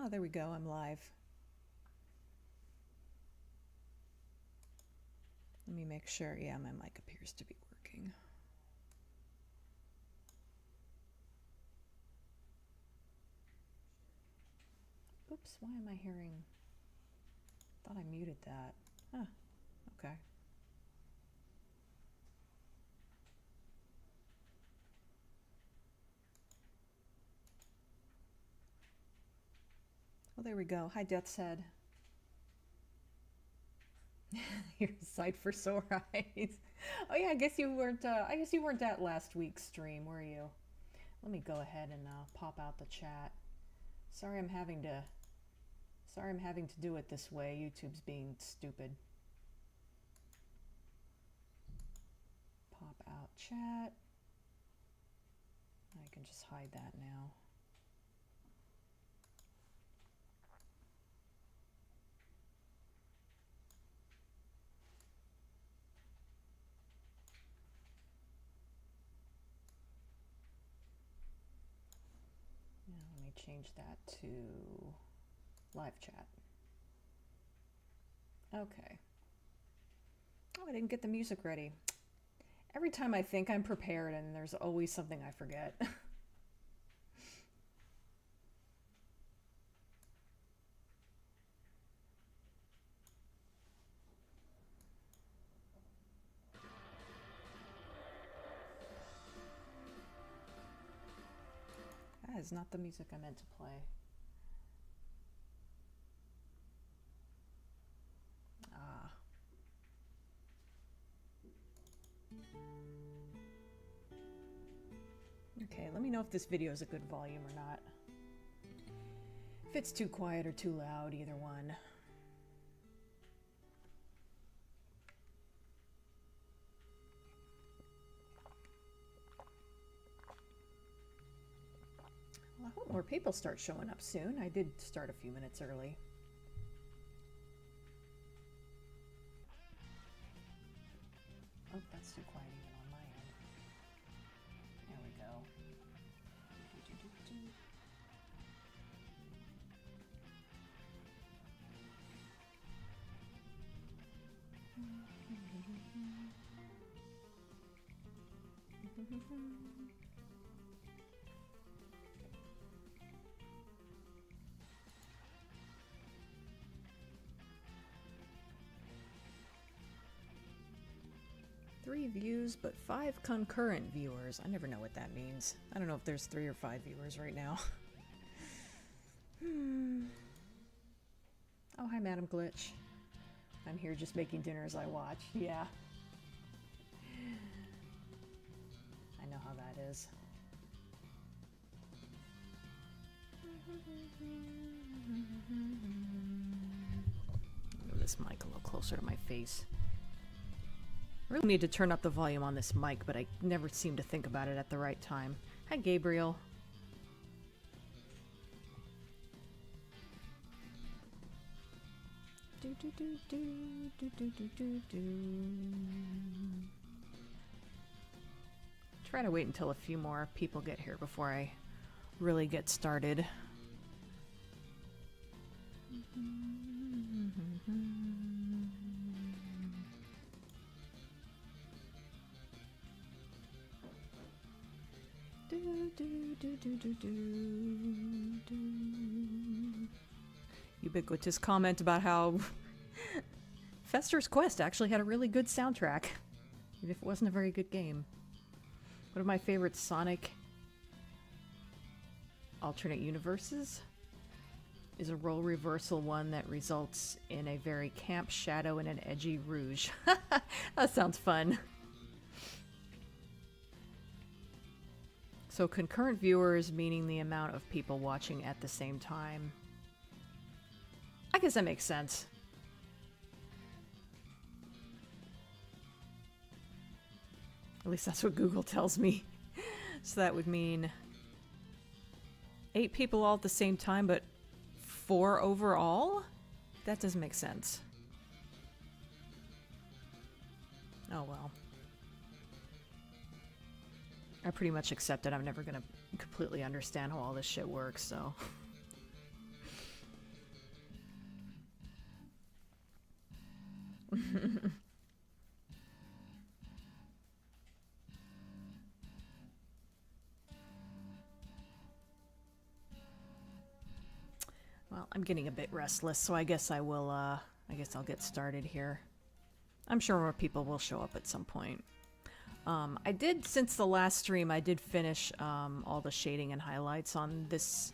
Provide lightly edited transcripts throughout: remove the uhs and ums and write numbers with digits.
Oh, there we go. I'm live. Let me make sure. Yeah, my mic appears to be working. Oops, why am I hearing? Thought I muted that. Huh, okay. Well, there we go. Hi, Death's Head. Your sight for sore eyes. Oh yeah, I guess you weren't. I guess you weren't at last week's stream, were you? Let me go ahead and pop out the chat. Sorry, I'm having to. Sorry, I'm having to do it this way. YouTube's being stupid. Pop out chat. I can just hide that now. Now let me change that to live chat. Okay. Oh, I didn't get the music ready. Every time I think I'm prepared and there's always something I forget. That is not the music I meant to play. Ah. Okay, let me know if this video is a good volume or not. If it's too quiet or too loud, either one. Well, I hope more people start showing up soon. I did start a few minutes early. Oh, that's too quiet even on my end. There we go. Three views, but 5 concurrent viewers. I never know what that means. I don't know if there's 3 or 5 viewers right now. Oh, hi, Madam Glitch. I'm here just making dinner as I watch. Yeah. I know how that is. Move this mic a little closer to my face. I really need to turn up the volume on this mic, but I never seem to think about it at the right time. Hi, Gabriel. Do do do do do do do do do. Try to wait until a few more people get here before I really get started. Ubiquitous comment about how Fester's Quest actually had a really good soundtrack, even if it wasn't a very good game. One of my favorite Sonic alternate universes is a role reversal one that results in a very camp Shadow and an edgy Rouge. That sounds fun. So concurrent viewers meaning the amount of people watching at the same time. I guess that makes sense. At least that's what Google tells me. So that would mean 8 people all at the same time, but 4 overall? That doesn't make sense. Oh well. I pretty much accept it. I'm never gonna completely understand how all this shit works, so. Well, I'm getting a bit restless, so I guess I will, I guess I'll get started here. I'm sure more people will show up at some point. I did, since the last stream, I did finish all the shading and highlights on this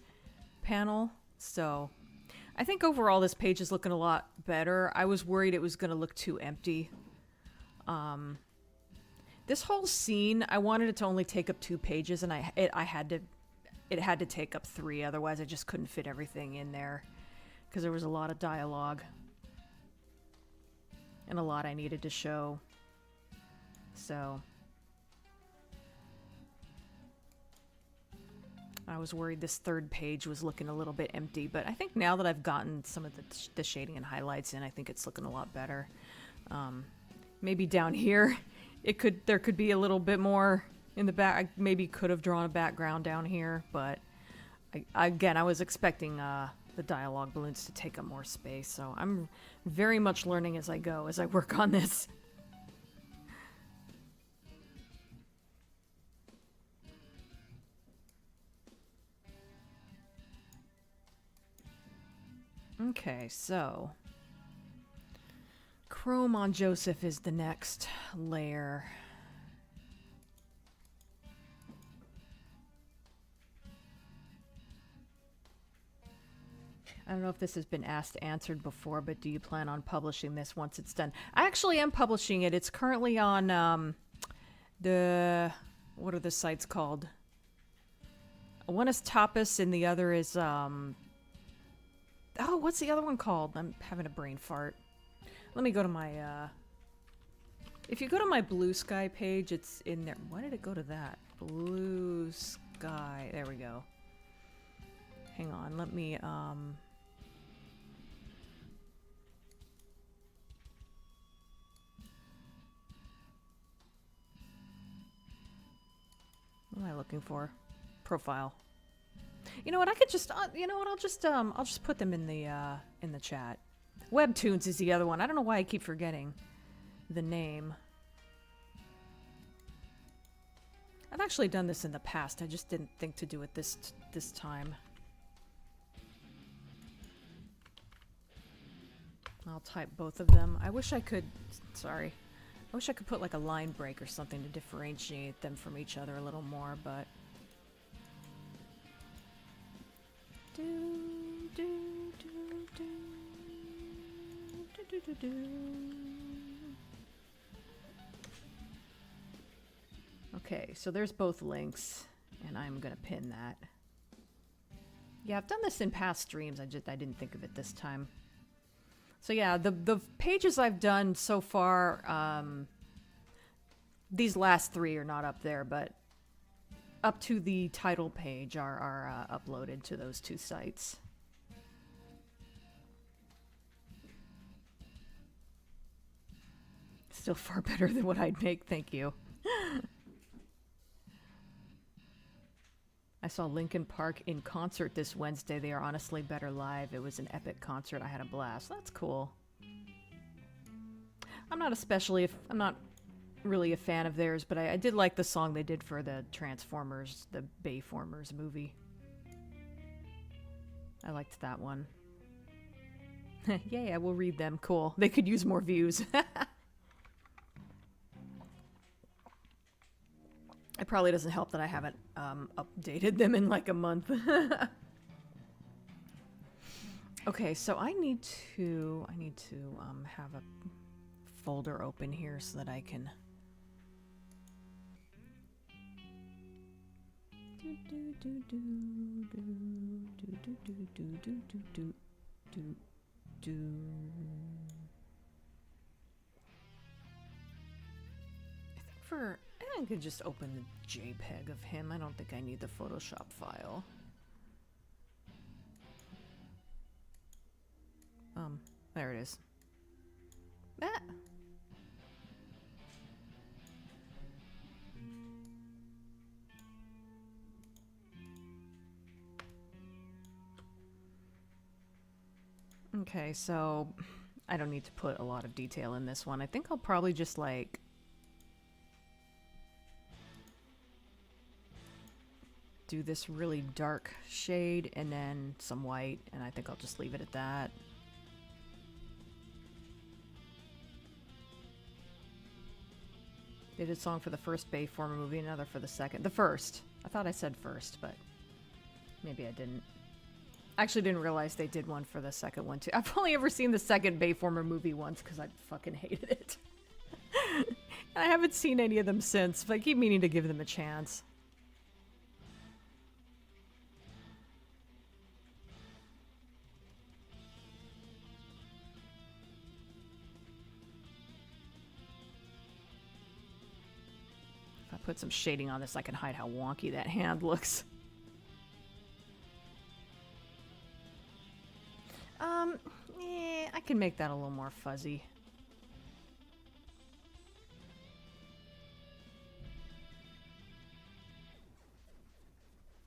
panel, so I think overall this page is looking a lot better. I was worried it was going to look too empty. This whole scene, I wanted it to only take up 2 pages, and it had to take up 3, otherwise I just couldn't fit everything in there, because there was a lot of dialogue and a lot I needed to show. So I was worried this 3rd page was looking a little bit empty, but I think now that I've gotten some of the shading and highlights in, I think it's looking a lot better. Maybe down here, there could be a little bit more in the back. I maybe could have drawn a background down here, but again, I was expecting the dialogue balloons to take up more space, so I'm very much learning as I go, as I work on this. Okay, so chrome on Joseph is the next layer. I don't know if this has been answered before, but do you plan on publishing this once it's done? I actually am publishing it. It's currently on what are the sites called? One is Tapas and the other is oh, what's the other one called? I'm having a brain fart. Let me go to my if you go to my Blue Sky page, it's in there. Why did it go to that? Blue Sky. There we go. Hang on, let me what am I looking for? Profile. You know what? I could just, you know what? I'll just put them in the chat. Webtoons is the other one. I don't know why I keep forgetting the name. I've actually done this in the past. I just didn't think to do it this time. I'll type both of them. I wish I could. Sorry. I wish I could put like a line break or something to differentiate them from each other a little more, but. Okay, so there's both links, and I'm gonna pin that. Yeah, I've done this in past streams. I didn't think of it this time. So yeah, the pages I've done so far, these last 3 are not up there, but up to the title page are uploaded to those 2 sites. Still far better than what I'd make, thank you. I saw Linkin Park in concert this Wednesday. They are honestly better live. It was an epic concert. I had a blast. That's cool. I'm not really a fan of theirs, but I did like the song they did for the Transformers, the Bayformers movie. I liked that one. Yay, I will read them. Cool. They could use more views. It probably doesn't help that I haven't updated them in like a month. Okay, so I need to have a folder open here so that I can I could just open the JPEG of him. I don't think I need the Photoshop file. There it is. Ah! Okay, so I don't need to put a lot of detail in this one. I think I'll probably just like do this really dark shade and then some white, and I think I'll just leave it at that. They did a song for the first Bayformer movie, another for the second. The first. I thought I said first, but maybe I didn't. I actually didn't realize they did one for the second one, too. I've only ever seen the second Bayformer movie once because I fucking hated it. I haven't seen any of them since, but I keep meaning to give them a chance. If I put some shading on this, I can hide how wonky that hand looks. I can make that a little more fuzzy.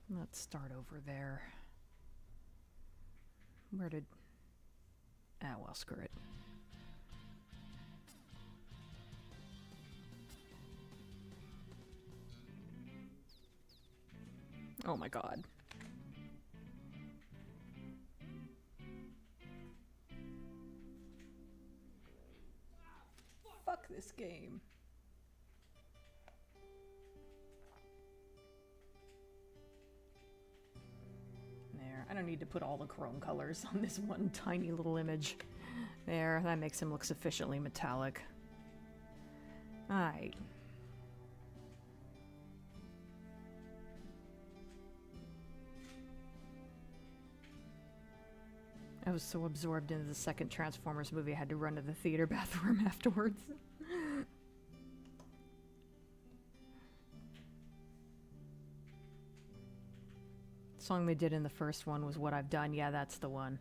Let's start over there. Where did... Ah, well, screw it. Oh my god. Fuck this game. There. I don't need to put all the chrome colors on this one tiny little image. There. That makes him look sufficiently metallic. Alright. I was so absorbed into the second Transformers movie, I had to run to the theater bathroom afterwards. The song they did in the first one was What I've Done. Yeah, that's the one.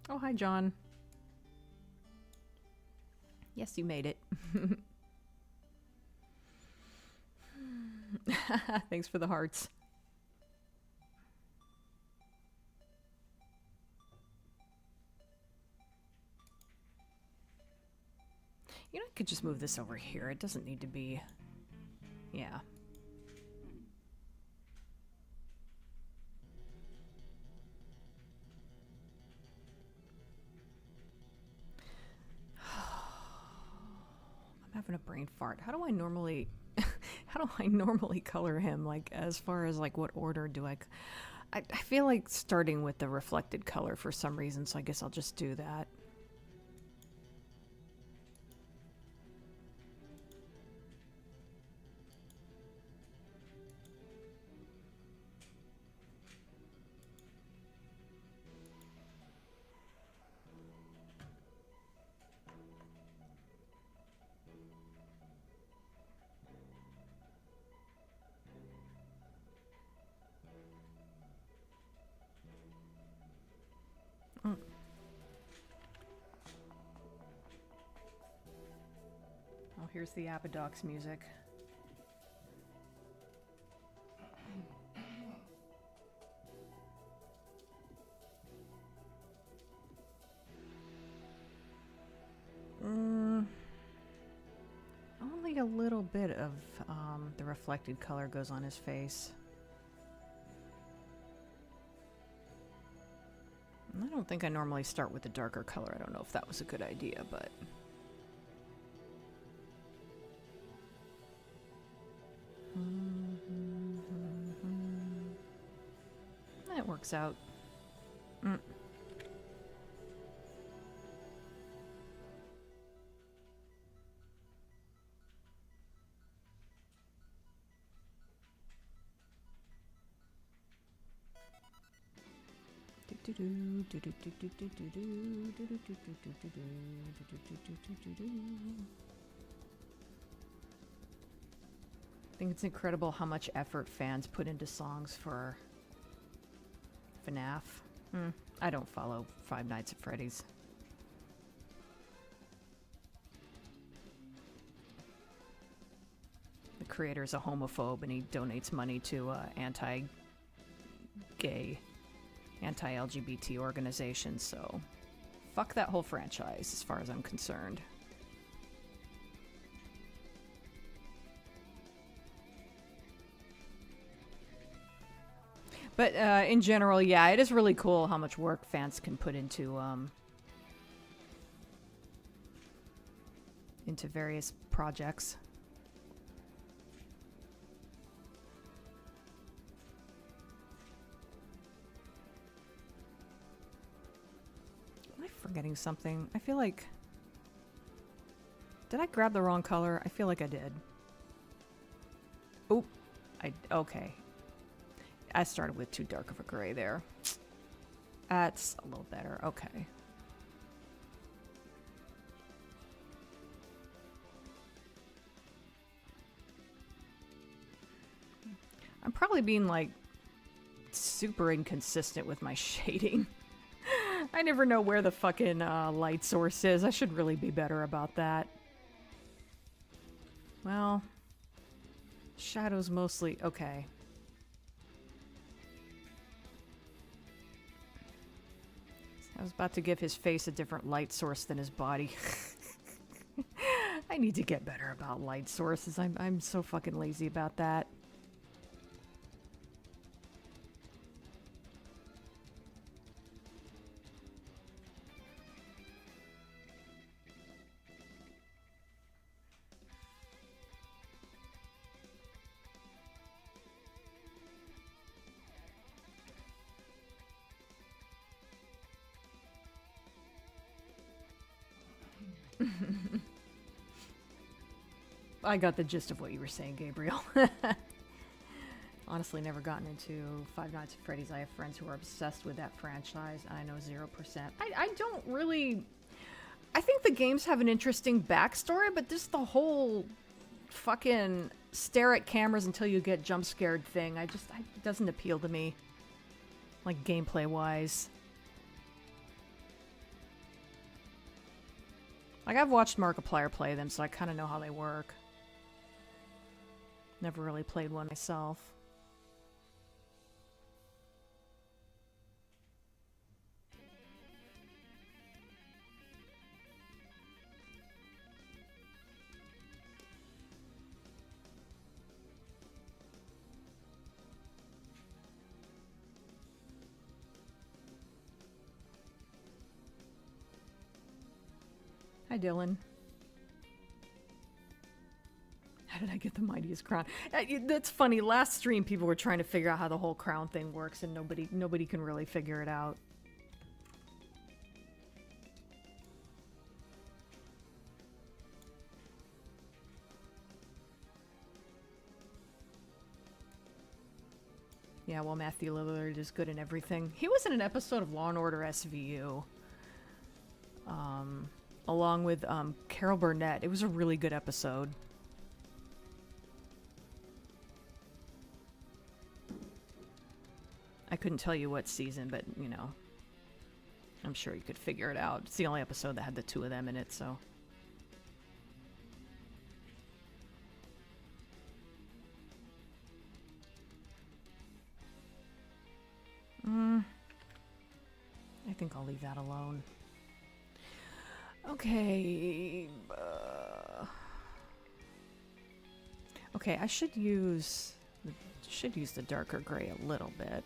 Oh, hi, John. Yes, you made it. Thanks for the hearts. You know, I could just move this over here. It doesn't need to be... Yeah. I'm having a brain fart. How do I normally... How do I normally color him? Like, as far as, like, what order do I feel like starting with the reflected color for some reason, so I guess I'll just do that. Oh, here's the Apodox music. Only a little bit of the reflected color goes on his face. I don't think I normally start with the darker color. I don't know if that was a good idea, but... That works out. I think it's incredible how much effort fans put into songs for FNAF. I don't follow Five Nights at Freddy's. The creator's a homophobe and he donates money to anti gay, anti-LGBT organization, so fuck that whole franchise as far as I'm concerned. But in general, yeah, it is really cool how much work fans can put into various projects. Am I forgetting something? I feel like... Did I grab the wrong color? I feel like I did. Oh, okay. I started with too dark of a gray there. That's a little better. Okay. I'm probably being like super inconsistent with my shading. I never know where the fucking light source is. I should really be better about that. Well, shadows mostly. Okay. I was about to give his face a different light source than his body. I need to get better about light sources. I'm so fucking lazy about that. I got the gist of what you were saying, Gabriel. Honestly, never gotten into Five Nights at Freddy's. I have friends who are obsessed with that franchise. I know 0%. I don't really... I think the games have an interesting backstory, but just the whole fucking stare at cameras until you get jump scared thing, it doesn't appeal to me. Like, gameplay-wise. Like, I've watched Markiplier play them, so I kind of know how they work. Never really played one myself. Hi, Dylan. How did I get the mightiest crown? That's funny. Last stream, people were trying to figure out how the whole crown thing works, and nobody can really figure it out. Yeah, well, Matthew Lillard is good in everything. He was in an episode of Law & Order SVU. Along with Carol Burnett. It was a really good episode. I couldn't tell you what season, but, you know, I'm sure you could figure it out. It's the only episode that had the two of them in it, so... I think I'll leave that alone. Okay. Okay, I should use the darker gray a little bit.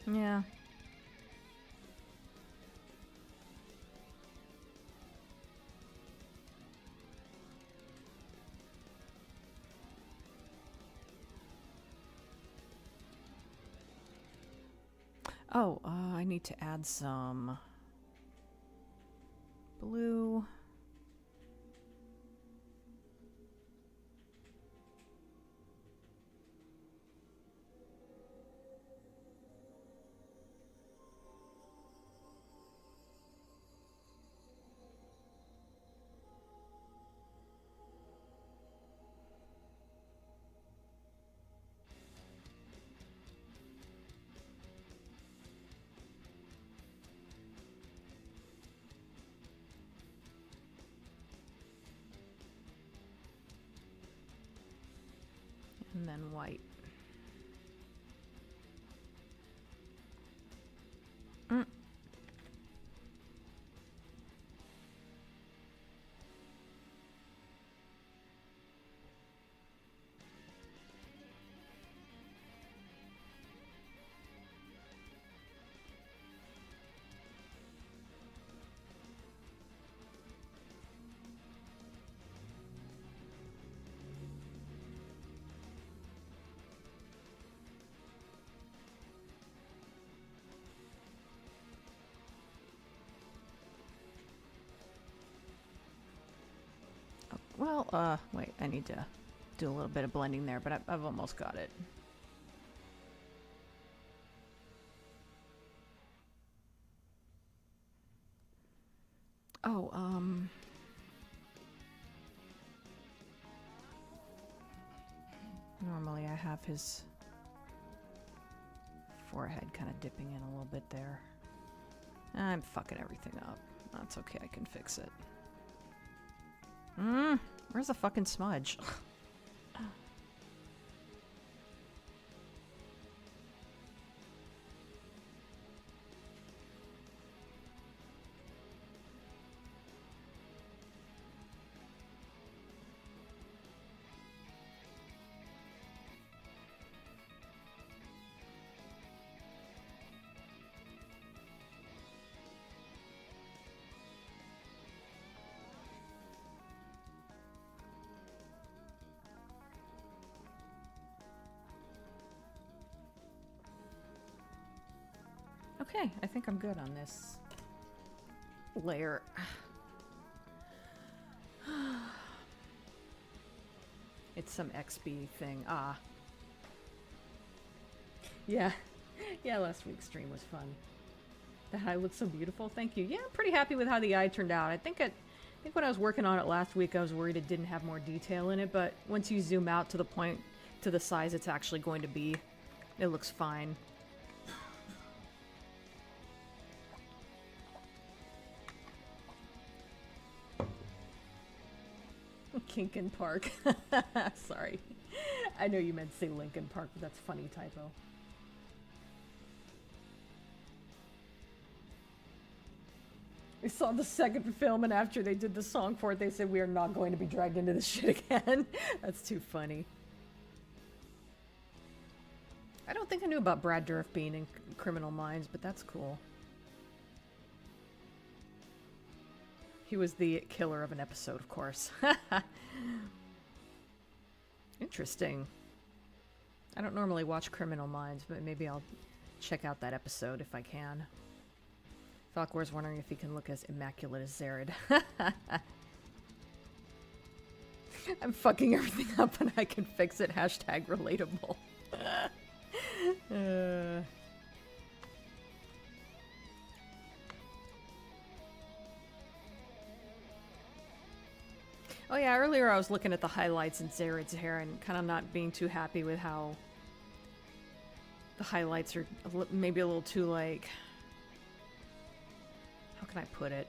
Yeah. Oh, I need to add some blue. And then white. Mm. Well, wait, I need to do a little bit of blending there, but I've almost got it. Oh, normally I have his forehead kind of dipping in a little bit there. I'm fucking everything up. That's okay, I can fix it. Where's the fucking smudge? Okay, I think I'm good on this layer. It's some XB thing. Ah. Yeah. Yeah, last week's stream was fun. The eye looks so beautiful. Thank you. Yeah, I'm pretty happy with how the eye turned out. I think when I was working on it last week, I was worried it didn't have more detail in it, but once you zoom out to the point, to the size it's actually going to be, it looks fine. Kinkin Park. Sorry. I know you meant to say Lincoln Park, but that's a funny typo. We saw the second film, and after they did the song for it, they said, we are not going to be dragged into this shit again. That's too funny. I don't think I knew about Brad Dourif being in Criminal Minds, but that's cool. He was the killer of an episode, of course. Interesting. I don't normally watch Criminal Minds, but maybe I'll check out that episode if I can. Falcor's wondering if he can look as immaculate as Zared. I'm fucking everything up and I can fix it. Hashtag relatable. Oh yeah, earlier I was looking at the highlights in Zared's hair and kind of not being too happy with how the highlights are maybe a little too, like, how can I put it?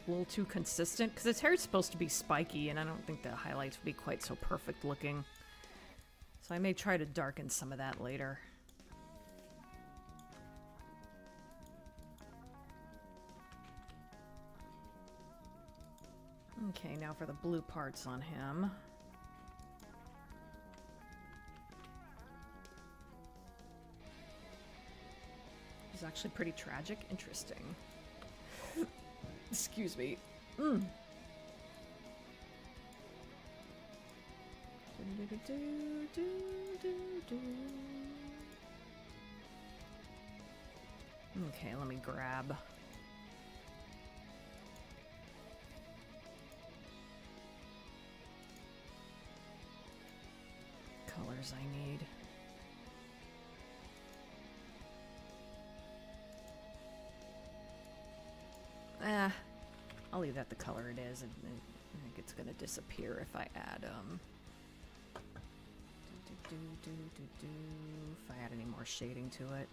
A little too consistent, because his hair is supposed to be spiky and I don't think the highlights would be quite so perfect looking. So I may try to darken some of that later. Okay, now for the blue parts on him. He's actually pretty tragic. Interesting. Excuse me. Okay, let me grab. Colors I need. I'll leave that the color it is, and I think it's gonna disappear if I add if I add any more shading to it.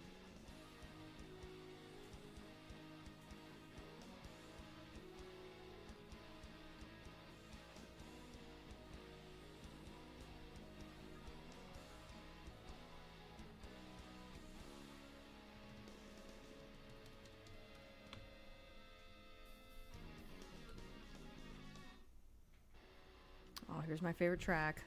Oh, here's my favorite track.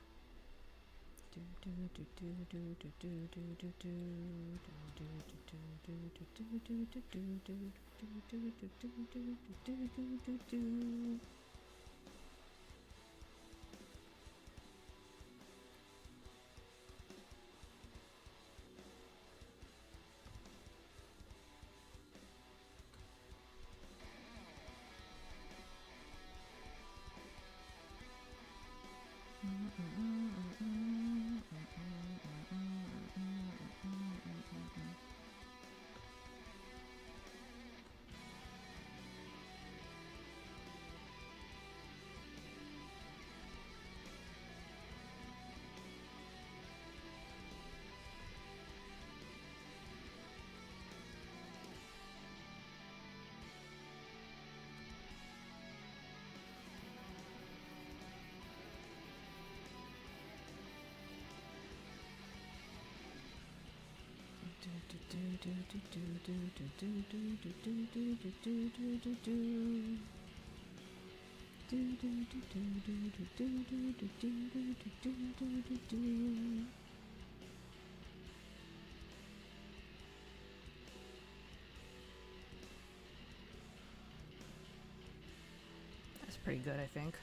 That's pretty good, I think.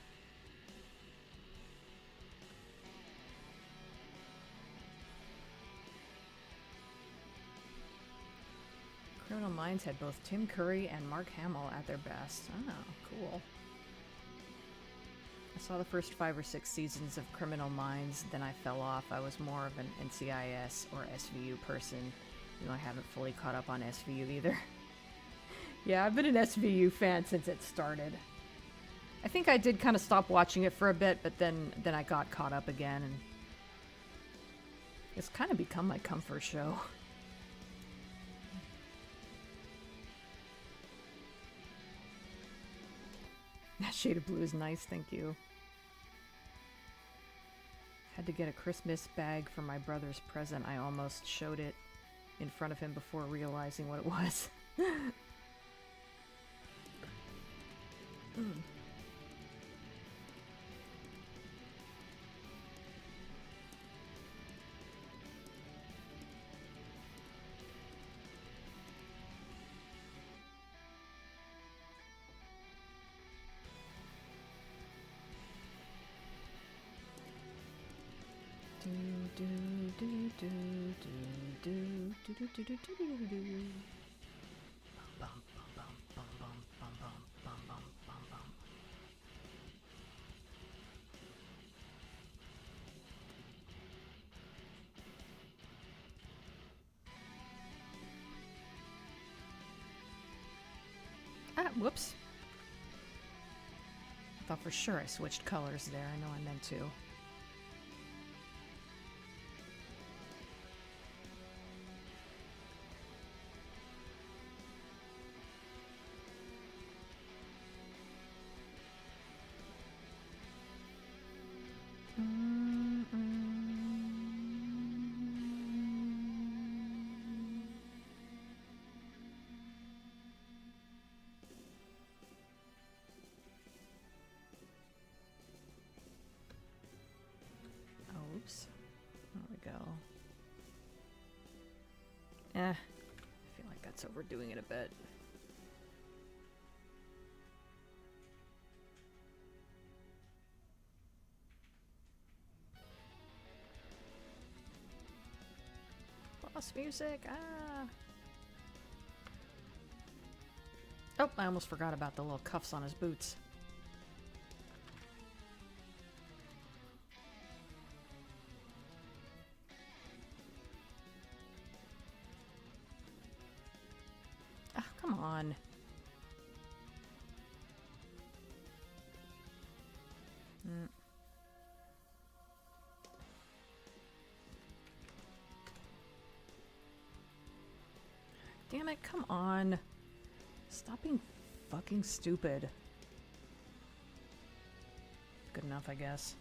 Criminal Minds had both Tim Curry and Mark Hamill at their best. Oh, cool. I saw the first 5 or 6 seasons of Criminal Minds, then I fell off. I was more of an NCIS or SVU person. You know, I haven't fully caught up on SVU either. Yeah, I've been an SVU fan since it started. I think I did kind of stop watching it for a bit, but then I got caught up again, and it's kind of become my comfort show. That shade of blue is nice, thank you. Had to get a Christmas bag for my brother's present. I almost showed it in front of him before realizing what it was. Whoops. I thought for sure I switched colors there. I know I meant to. There we go. I feel like that's overdoing it a bit. Boss music, Oh, I almost forgot about the little cuffs on his boots. Come on. Damn it, come on. Stop being fucking stupid. Good enough, I guess.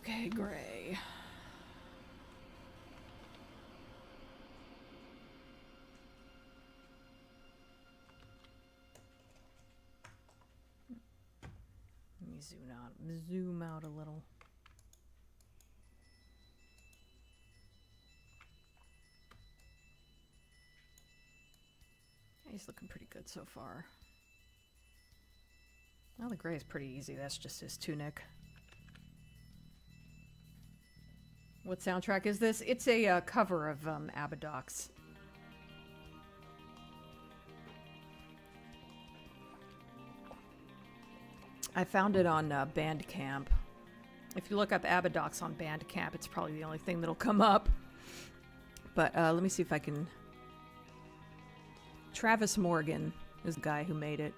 Okay, gray. Let me zoom out a little. He's looking pretty good so far. Well, the gray is pretty easy. That's just his tunic. What soundtrack is this? It's a cover of Abadox. I found it on Bandcamp. If you look up Abadox on Bandcamp, it's probably the only thing that'll come up. But let me see if I can... Travis Morgan is the guy who made it.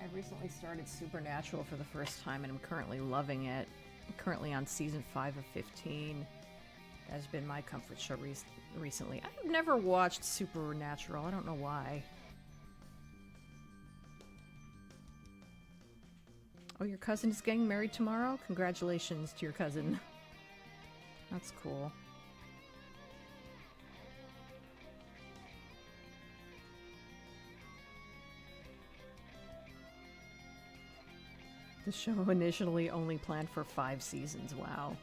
I recently started Supernatural for the first time and I'm currently loving it. I'm currently on season 5 of 15. That has been my comfort show recently. I've never watched Supernatural. I don't know why. Oh, your cousin is getting married tomorrow? Congratulations to your cousin. That's cool. The show initially only planned for 5 seasons. Wow.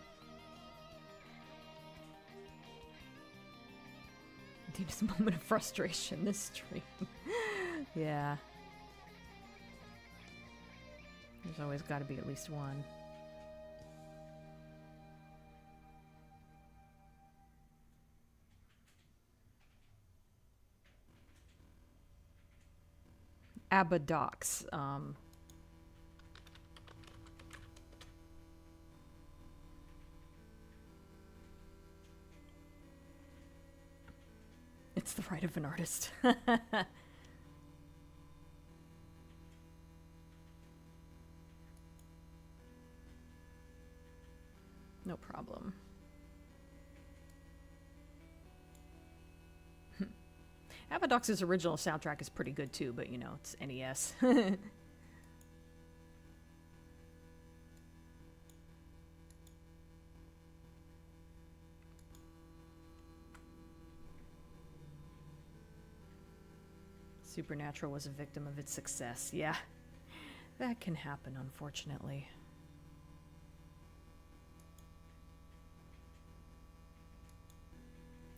Deepest moment of frustration this stream. Yeah. There's always got to be at least one. Abadox. It's the right of an artist. No problem. Abadox's original soundtrack is pretty good too, but you know, it's NES. Supernatural was a victim of its success. Yeah, that can happen, unfortunately.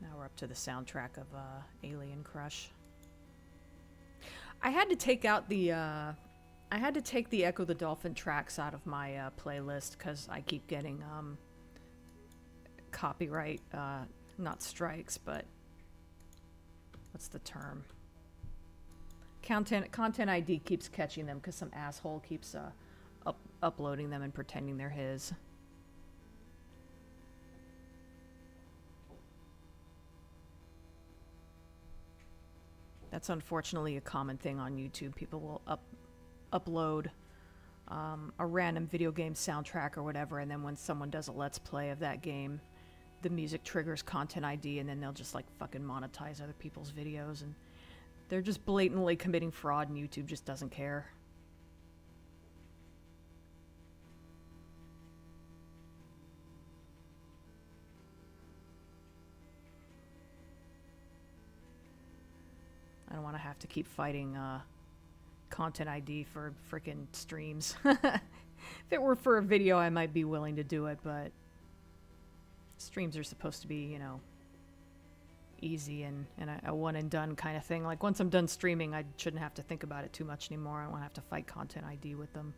Now we're up to the soundtrack of Alien Crush. I had to take out the I had to take the Echo the Dolphin tracks out of my playlist because I keep getting copyright, not strikes, but what's the term? Content ID keeps catching them because some asshole keeps uploading them and pretending they're his. That's unfortunately a common thing on YouTube. People will upload a random video game soundtrack or whatever, and then when someone does a Let's Play of that game, the music triggers Content ID, and then they'll just like fucking monetize other people's videos, and they're just blatantly committing fraud, and YouTube just doesn't care. I don't want to have to keep fighting Content ID for freaking streams. If it were for a video, I might be willing to do it, but streams are supposed to be, you know, easy and a one and done kind of thing. Like once I'm done streaming, I shouldn't have to think about it too much anymore. I don't want to have to fight Content ID with them.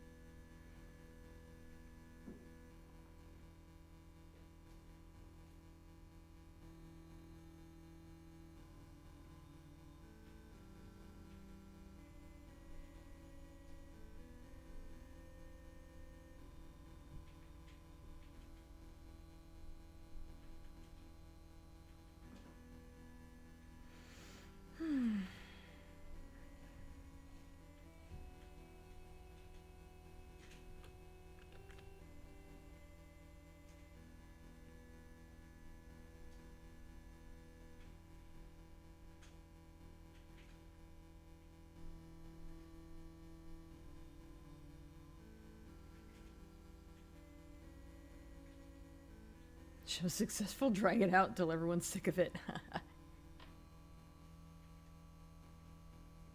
show successful, drag it out until everyone's sick of it.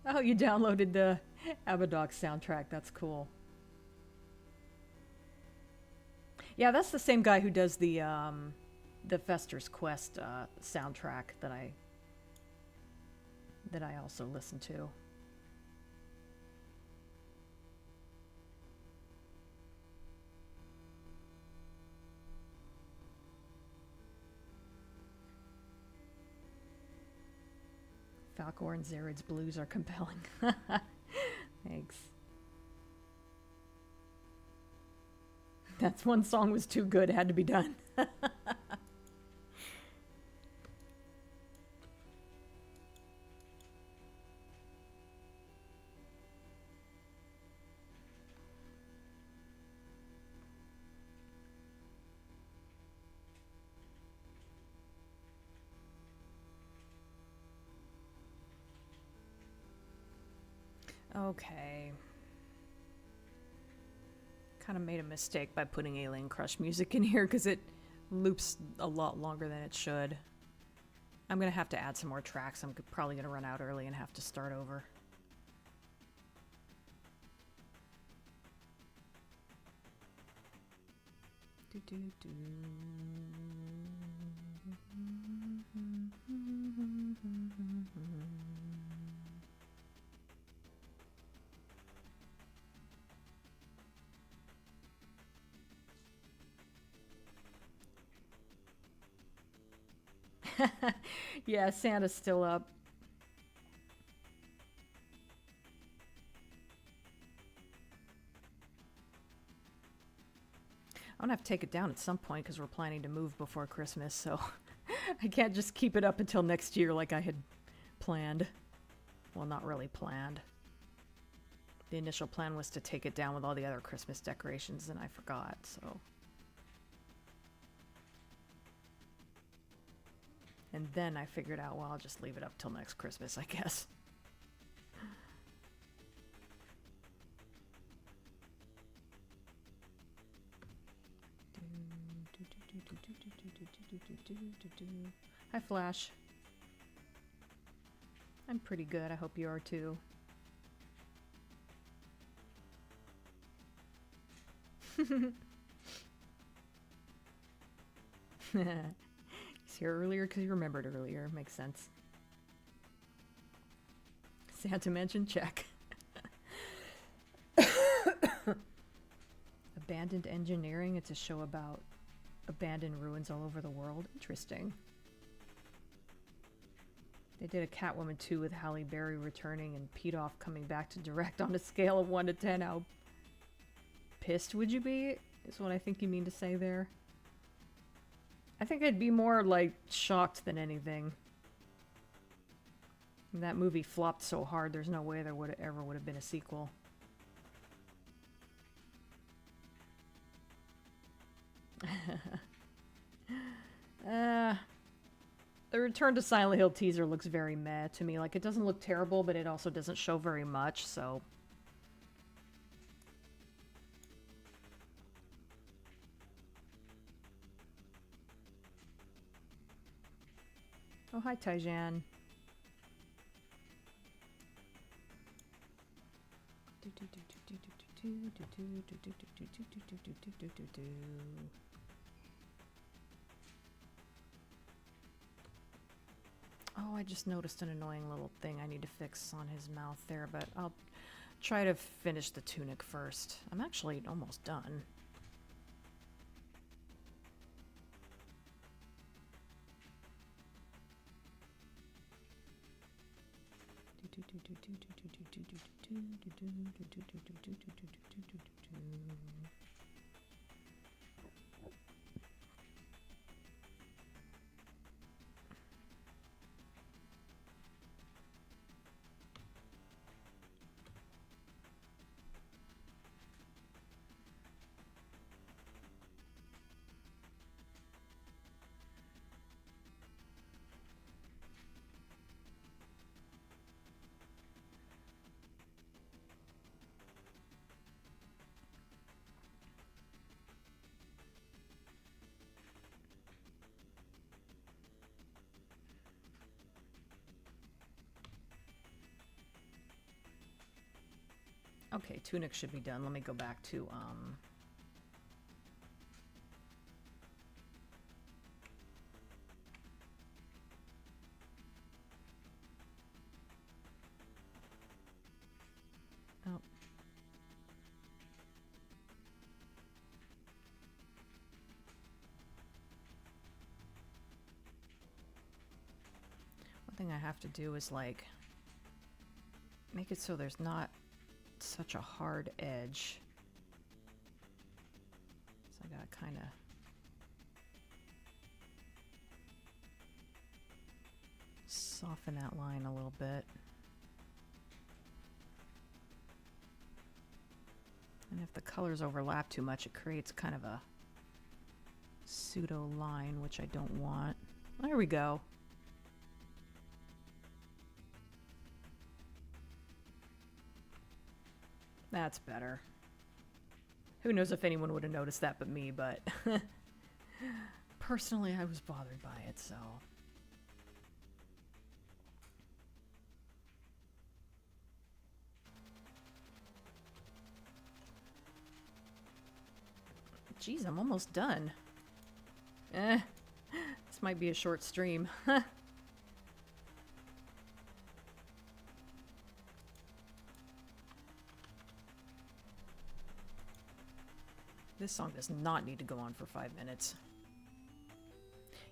Oh, you downloaded the Abadox soundtrack. That's cool. Yeah, that's the same guy who does the Fester's Quest soundtrack that I also listen to. Falcor and Zared's blues are compelling. Thanks. That's one song was too good, it had to be done. Okay. Kind of made a mistake by putting Alien Crush music in here because it loops a lot longer than it should. I'm going to have to add some more tracks. I'm probably going to run out early and have to start over. Yeah, Santa's still up. I'm gonna have to take it down at some point because we're planning to move before Christmas, so I can't just keep it up until next year like I had planned. Well, not really planned. The initial plan was to take it down with all the other Christmas decorations, and I forgot, so. And then I figured out, well, I'll just leave it up till next Christmas, I guess. Hi, Flash. I'm pretty good. I hope you are too. He's here earlier because you remembered earlier. Makes sense. Santa Mansion, check. Abandoned Engineering. It's a show about abandoned ruins all over the world. Interesting. They did a Catwoman 2 with Halle Berry returning and Pete Off coming back to direct. On a scale of 1 to 10, how pissed would you be? Is what I think you mean to say there. I think I'd be more, like, shocked than anything. That movie flopped so hard, there's no way there would have been a sequel. The Return to Silent Hill teaser looks very meh to me. Like, it doesn't look terrible, but it also doesn't show very much, so... Oh, hi, Taijan. Oh, I just noticed an annoying little thing I need to fix on his mouth there, but I'll try to finish the tunic first. I'm actually almost done. Okay, tunic should be done. Let me go back to, oh. One thing I have to do is, like, make it so there's not such a hard edge. So I gotta kind of soften that line a little bit. And if the colors overlap too much, it creates kind of a pseudo line, which I don't want. There we go. That's better. Who knows if anyone would have noticed that but me, but personally I was bothered by it, so. Jeez, I'm almost done. This might be a short stream. This song does not need to go on for 5 minutes.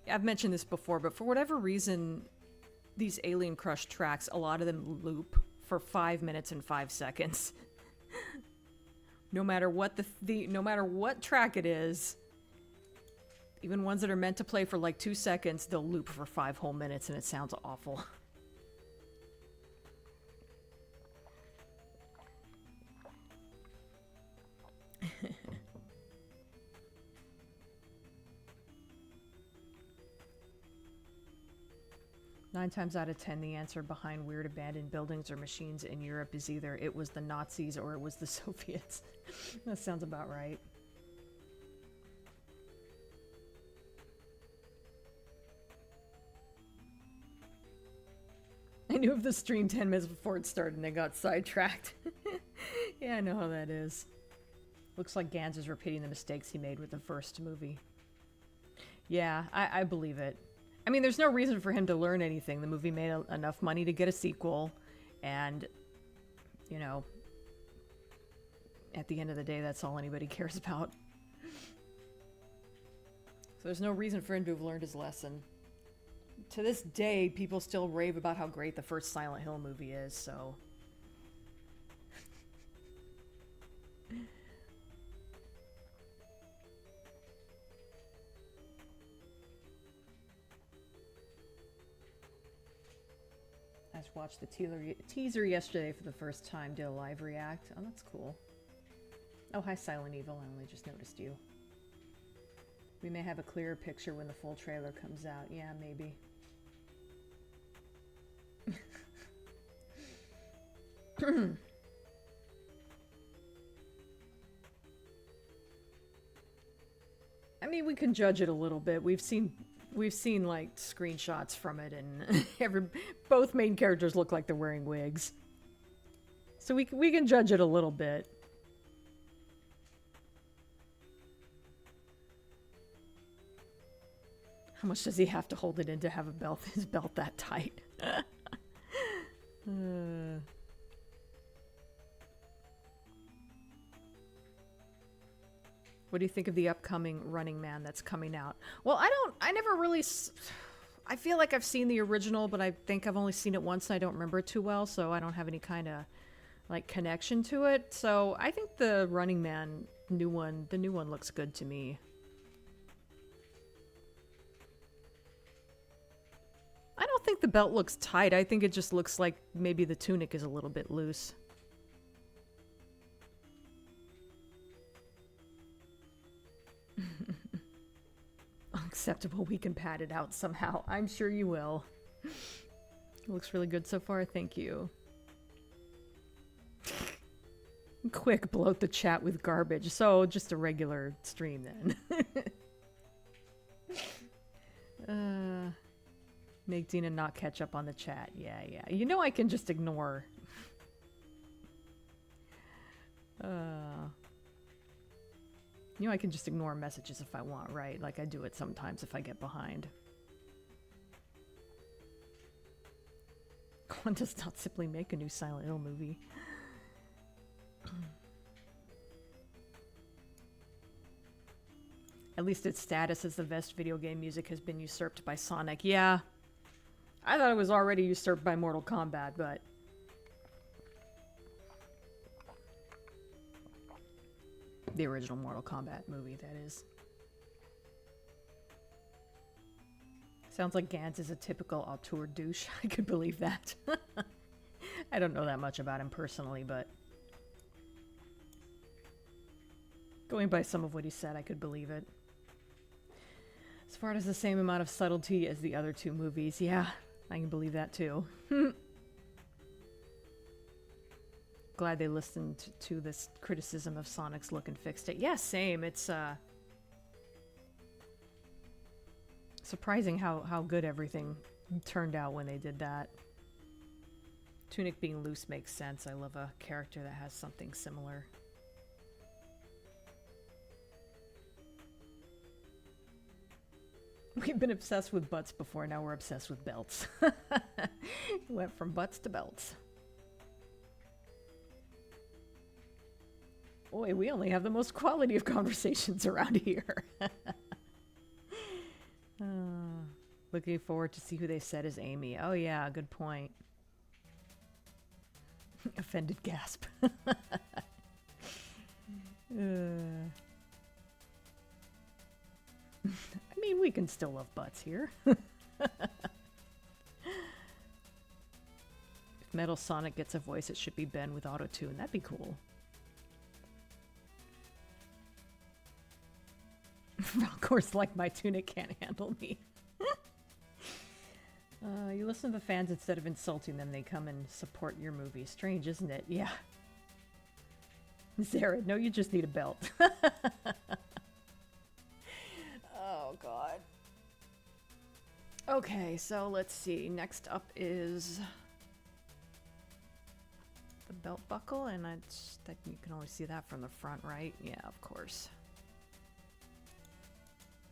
Yeah, I've mentioned this before, but for whatever reason, these Alien Crush tracks, a lot of them loop for 5 minutes and 5 seconds. No matter what no matter what track it is, even ones that are meant to play for like 2 seconds, they'll loop for 5 whole minutes, and it sounds awful. 9 times out of 10, the answer behind weird abandoned buildings or machines in Europe is either it was the Nazis or it was the Soviets. That sounds about right. I knew of the stream 10 minutes before it started and I got sidetracked. Yeah, I know how that is. Looks like Gans is repeating the mistakes he made with the first movie. Yeah, I believe it. I mean, there's no reason for him to learn anything. The movie made enough money to get a sequel, and, you know, at the end of the day, that's all anybody cares about. So there's no reason for him to have learned his lesson. To this day, people still rave about how great the first Silent Hill movie is, so... I just watched the teaser yesterday for the first time, did a live react. Oh, that's cool. Oh, hi Silent Evil, I only just noticed you. We may have a clearer picture when the full trailer comes out. Yeah, maybe. I mean, we can judge it a little bit. We've seen like screenshots from it, and both main characters look like they're wearing wigs. So we can judge it a little bit. How much does he have to hold it in to have his belt that tight? What do you think of the upcoming Running Man that's coming out? Well, I never really... I feel like I've seen the original, but I think I've only seen it once and I don't remember it too well, so I don't have any kind of, like, connection to it. So I think the Running Man the new one looks good to me. I don't think the belt looks tight. I think it just looks like maybe the tunic is a little bit loose. Acceptable, we can pad it out somehow. I'm sure you will. It looks really good so far, thank you. Quick, bloat the chat with garbage. So, just a regular stream then. Make Dina not catch up on the chat. Yeah. You know I can just ignore. You know, I can just ignore messages if I want, right? Like I do it sometimes if I get behind. One does not simply make a new Silent Hill movie. At least its status as the best video game music has been usurped by Sonic. Yeah. I thought it was already usurped by Mortal Kombat, but... the original Mortal Kombat movie, that is. Sounds like Gantz is a typical auteur douche. I could believe that. I don't know that much about him personally, but... going by some of what he said, I could believe it. As far as the same amount of subtlety as the other two movies, yeah, I can believe that too. Glad they listened to this criticism of Sonic's look and fixed it. Yeah, same. It's surprising how good everything turned out when they did that. Tunic being loose makes sense. I love a character that has something similar. We've been obsessed with butts before, now we're obsessed with belts. Went from butts to belts. Boy, we only have the most quality of conversations around here. Looking forward to see who they said is Amy. Oh yeah, good point. Offended gasp. I mean, we can still love butts here. If Metal Sonic gets a voice, it should be Ben with auto-tune. That'd be cool. Of course, like my Tunic can't handle me. You listen to the fans instead of insulting them. They come and support your movie. Strange, isn't it? Yeah. Sarah, no, you just need a belt. Oh, God. Okay, so let's see. Next up is the belt buckle, and you can only see that from the front, right? Yeah, of course.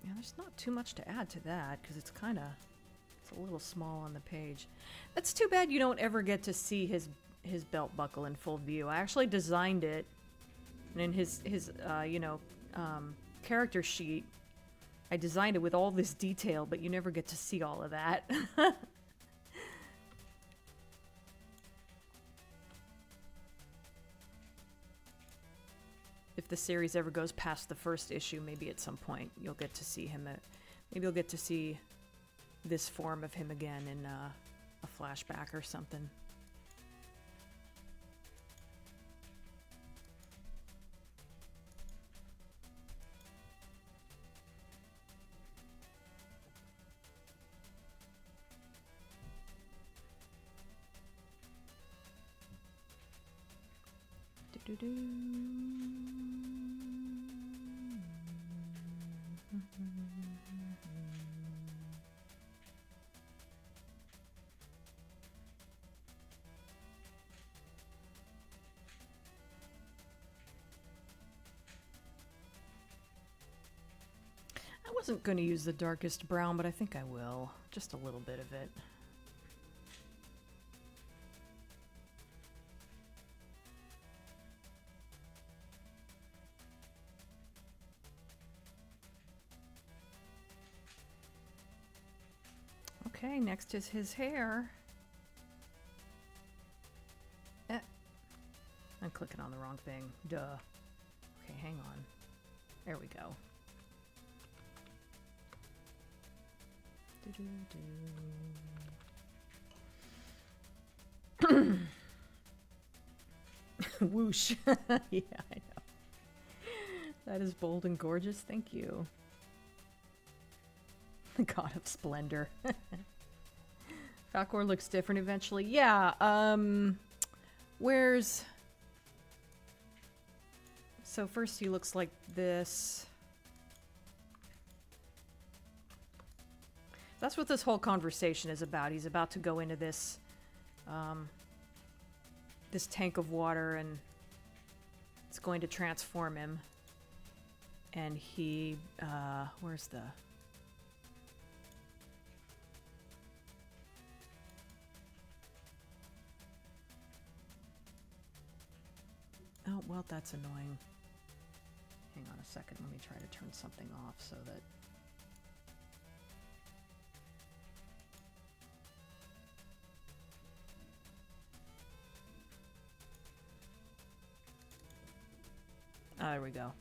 Yeah, there's not too much to add to that, because it's a little small on the page. That's too bad you don't ever get to see his belt buckle in full view. I actually designed it, and in his character sheet, I designed it with all this detail, but you never get to see all of that. If the series ever goes past the first issue, maybe at some point you'll get to see him. Maybe you'll get to see this form of him again in a flashback or something. I wasn't going to use the darkest brown, but I think I will. Just a little bit of it. Okay, next is his hair. I'm clicking on the wrong thing. Duh. Okay, hang on. There we go. Whoosh. Yeah, I know. That is bold and gorgeous. Thank you. The God of Splendor. Falcor looks different eventually. Yeah, where's... So first he looks like this. That's what this whole conversation is about. He's about to go into this, this tank of water and It's going to transform him. And he, where's the... Oh, well, that's annoying. Hang on a second. Let me try to turn something off so that... Oh, there we go.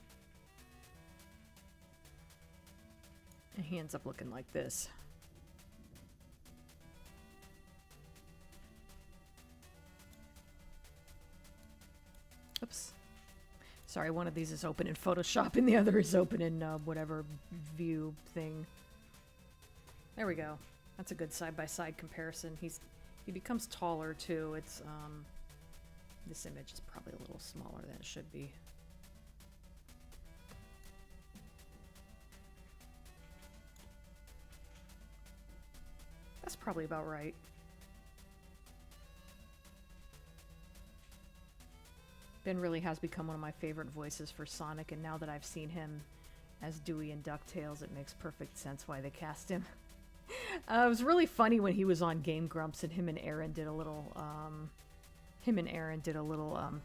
And he ends up looking like this. Oops. Sorry, one of these is open in Photoshop and the other is open in whatever view thing. There we go. That's a good side-by-side comparison. He becomes taller too. It's this image is probably a little smaller than it should be. That's probably about right. Ben really has become one of my favorite voices for Sonic, and now that I've seen him as Dewey in DuckTales, it makes perfect sense why they cast him. It was really funny when he was on Game Grumps and him and Aaron did a little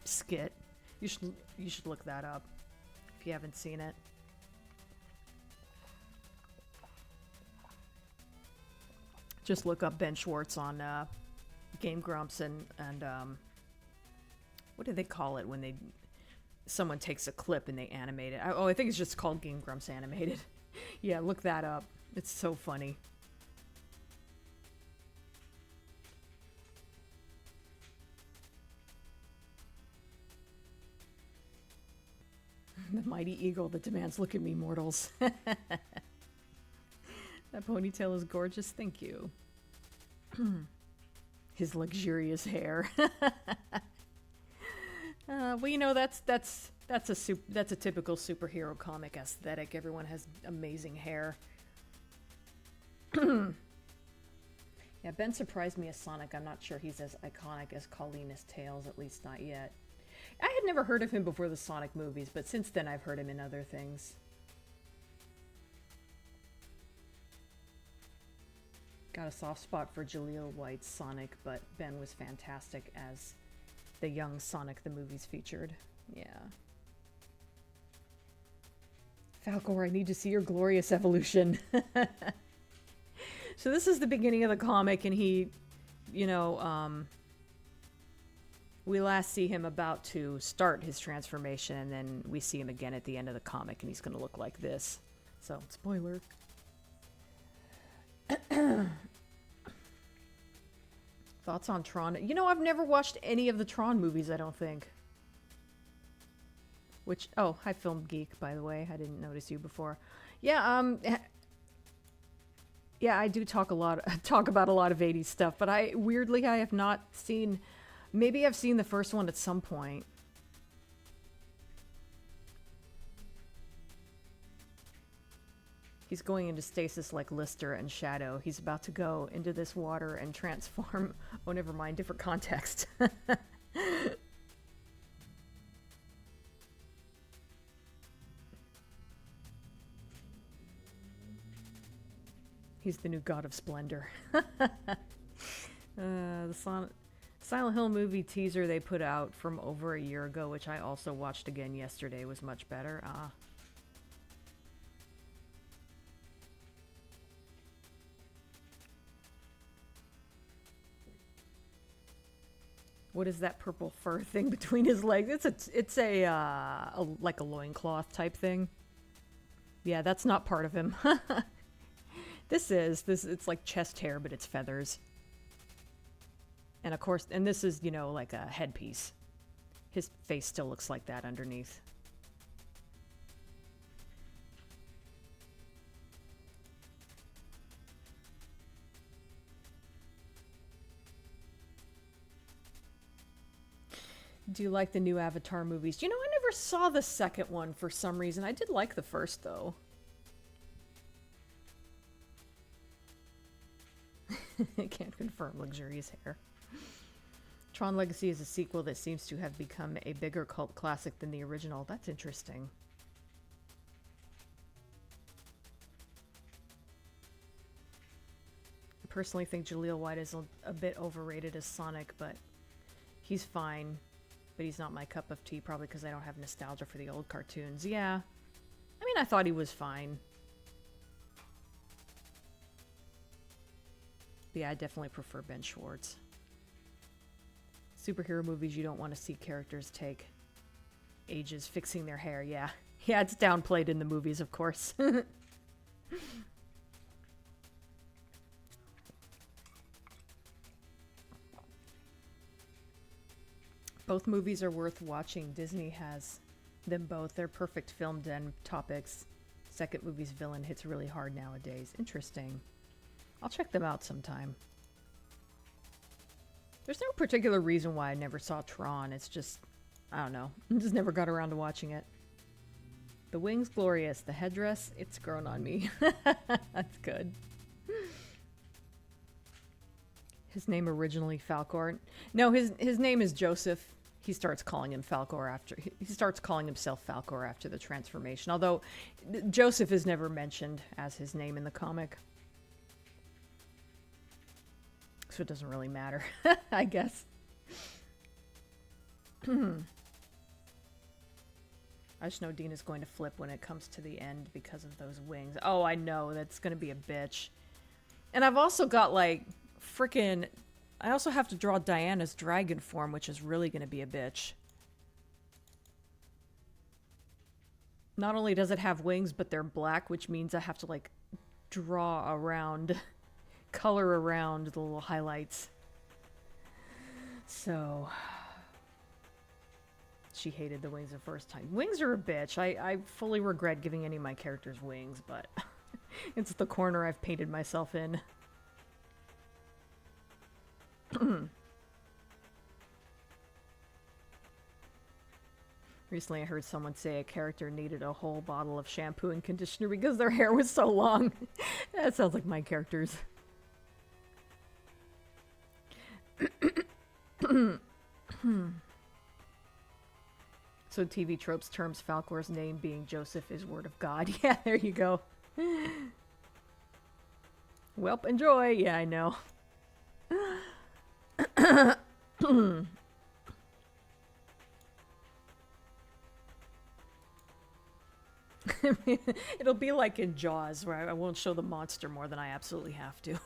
skit. You should look that up if you haven't seen it. Just look up Ben Schwartz on Game Grumps and what do they call it when someone takes a clip and they animate it? I think it's just called Game Grumps Animated. Yeah, look that up. It's so funny. The mighty eagle that demands, "Look at me, mortals." That ponytail is gorgeous. Thank you. His luxurious hair. Well, you know, that's a typical superhero comic aesthetic. Everyone has amazing hair. Yeah, Ben surprised me as Sonic. I'm not sure he's as iconic as Colleen as Tails, at least not yet. I had never heard of him before the Sonic movies, but since then I've heard him in other things. Got a soft spot for Jaleel White's Sonic, but Ben was fantastic as the young Sonic the movies featured. Yeah. Falcor, I need to see your glorious evolution. So this is the beginning of the comic, and he, you know, we last see him about to start his transformation, and then we see him again at the end of the comic, and he's going to look like this. So, spoiler. Thoughts on Tron? You know, I've never watched any of the Tron movies, I don't think. Which, oh, hi Film Geek, by the way. I didn't notice you before. Yeah, yeah, I do talk about a lot of 80s stuff, but I have not seen, maybe I've seen the first one at some point. He's going into stasis like Lister and Shadow. He's about to go into this water and transform. Oh, never mind. Different context. He's the new god of splendor. The Silent Hill movie teaser they put out from over a year ago, which I also watched again yesterday, was much better. What is that purple fur thing between his legs? It's like a loincloth type thing. Yeah, that's not part of him. It's like chest hair, but it's feathers. And of course, and this is, you know, like a headpiece. His face still looks like that underneath. Do you like the new Avatar movies? You know, I never saw the second one for some reason. I did like the first, though. I can't confirm luxurious hair. Tron Legacy is a sequel that seems to have become a bigger cult classic than the original. That's interesting. I personally think Jaleel White is a bit overrated as Sonic, but he's fine. But he's not my cup of tea, probably because I don't have nostalgia for the old cartoons. Yeah. I mean, I thought he was fine. But yeah, I definitely prefer Ben Schwartz. Superhero movies, you don't want to see characters take ages fixing their hair. Yeah. Yeah, it's downplayed in the movies, of course. Both movies are worth watching. Disney has them both. They're perfect film den topics. Second movie's villain hits really hard nowadays. Interesting. I'll check them out sometime. There's no particular reason why I never saw Tron. It's just, I don't know. I just never got around to watching it. The wing's glorious. The headdress, it's grown on me. That's good. His name originally Falcor. No, his name is Joseph. He starts calling him Falcor after he starts calling himself Falcor after the transformation. Although Joseph is never mentioned as his name in the comic. So it doesn't really matter, I guess. I just know Dean is going to flip when it comes to the end because of those wings. Oh, I know. That's going to be a bitch. And I've also got, like, frickin'... I also have to draw Diana's dragon form, which is really going to be a bitch. Not only does it have wings, but they're black, which means I have to, like, draw around... color around the little highlights. So... She hated the wings the first time. Wings are a bitch. I fully regret giving any of my characters wings, but... it's the corner I've painted myself in. Recently I heard someone say a character needed a whole bottle of shampoo and conditioner because their hair was so long. That sounds like my characters. So TV tropes terms Falcor's name being Joseph is word of God. Yeah, there you go. Welp, enjoy. Yeah, I know. It'll be like in Jaws, where I won't show the monster more than I absolutely have to.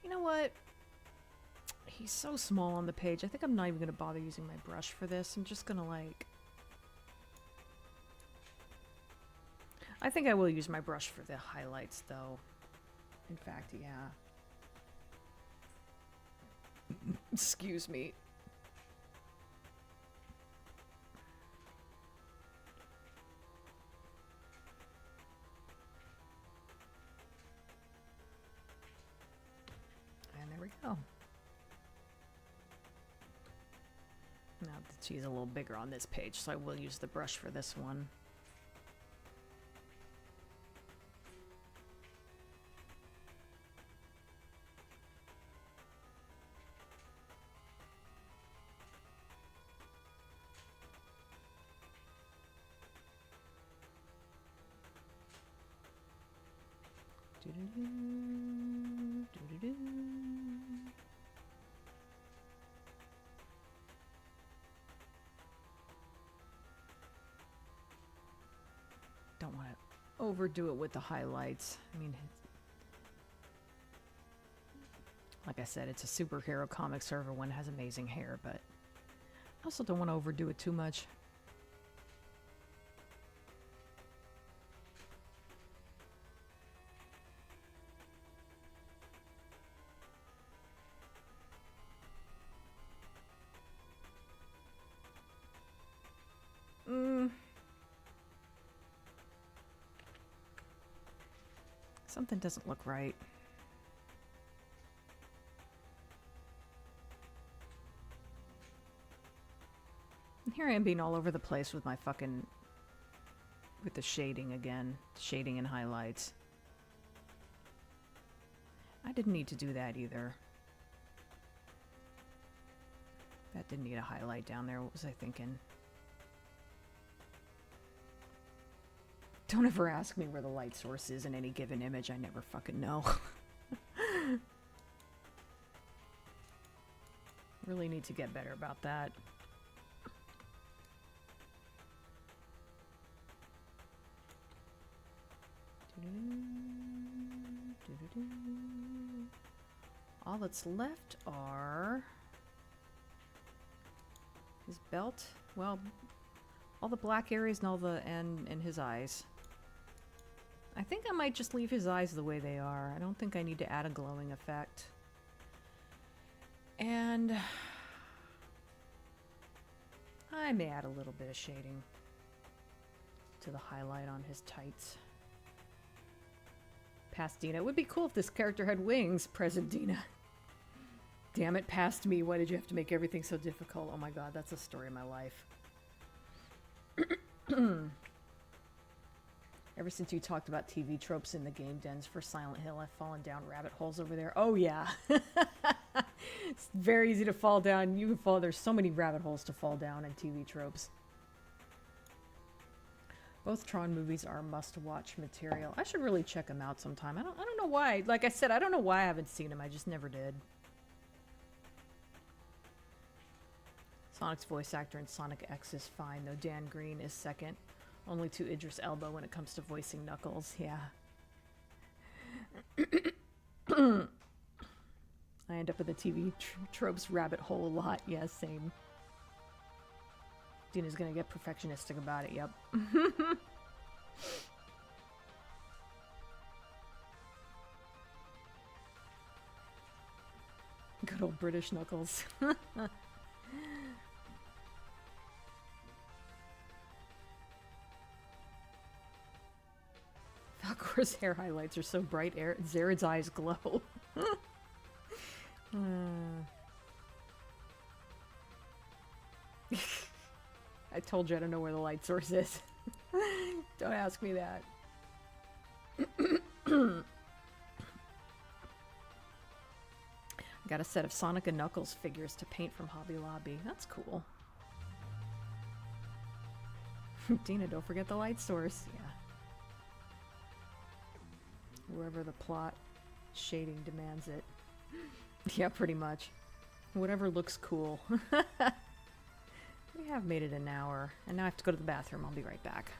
You know what? He's so small on the page. I think I'm not even going to bother using my brush for this. I'm just going to like... I think I will use my brush for the highlights though. In fact, yeah. Excuse me. And there we go. Now she's a little bigger on this page, so I will use the brush for this one. Don't want to overdo it with the highlights. I mean, like I said, it's a superhero comic, so everyone has amazing hair, but I also don't want to overdo it too much. Something doesn't look right. Here I am being all over the place with my fucking... with the shading again. Shading and highlights. I didn't need to do that either. That didn't need a highlight down there. What was I thinking? Don't ever ask me where the light source is in any given image. I never fucking know. Really need to get better about that. All that's left are his belt, well, all the black areas and all the and his eyes. I think I might just leave his eyes the way they are. I don't think I need to add a glowing effect. And I may add a little bit of shading to the highlight on his tights. Past Dina. It would be cool if this character had wings, present Dina. Damn it, past me. Why did you have to make everything so difficult? Oh my god, that's a story of my life. Ever since you talked about TV tropes in the game dens for Silent Hill, I've fallen down rabbit holes over there. Oh yeah. It's very easy to fall down. You can fall. There's so many rabbit holes to fall down in TV tropes. Both Tron movies are must-watch material. I should really check them out sometime. I don't know why. Like I said, I don't know why I haven't seen them. I just never did. Sonic's voice actor in Sonic X is fine, though Dan Green is second. Only to Idris Elba when it comes to voicing Knuckles. Yeah. I end up in the TV tropes rabbit hole a lot. Yeah, same. Dina's gonna get perfectionistic about it, yep. Good old British Knuckles. Falcor's hair highlights are so bright, Zared's eyes glow. I told you I don't know where the light source is. Don't ask me that. Got a set of Sonic and Knuckles figures to paint from Hobby Lobby. That's cool. Dina, don't forget the light source. Yeah. Wherever the plot shading demands it. Yeah, pretty much. Whatever looks cool. We have made it an hour, and now I have to go to the bathroom. I'll be right back.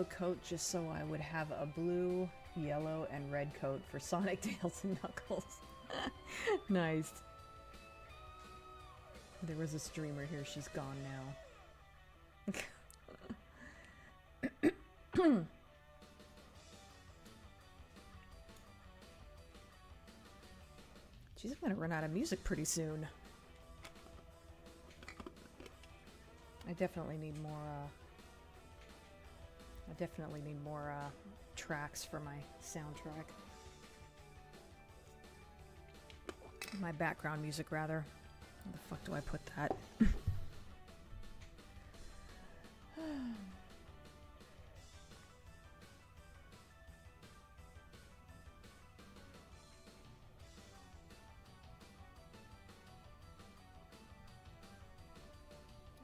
yellow coat just so I would have a blue, yellow, and red coat for Sonic, Tails, and Knuckles. Nice. There was a streamer here. She's gone now. She's gonna run out of music pretty soon. I definitely need more, tracks for my soundtrack. My background music, rather. Where the fuck do I put that?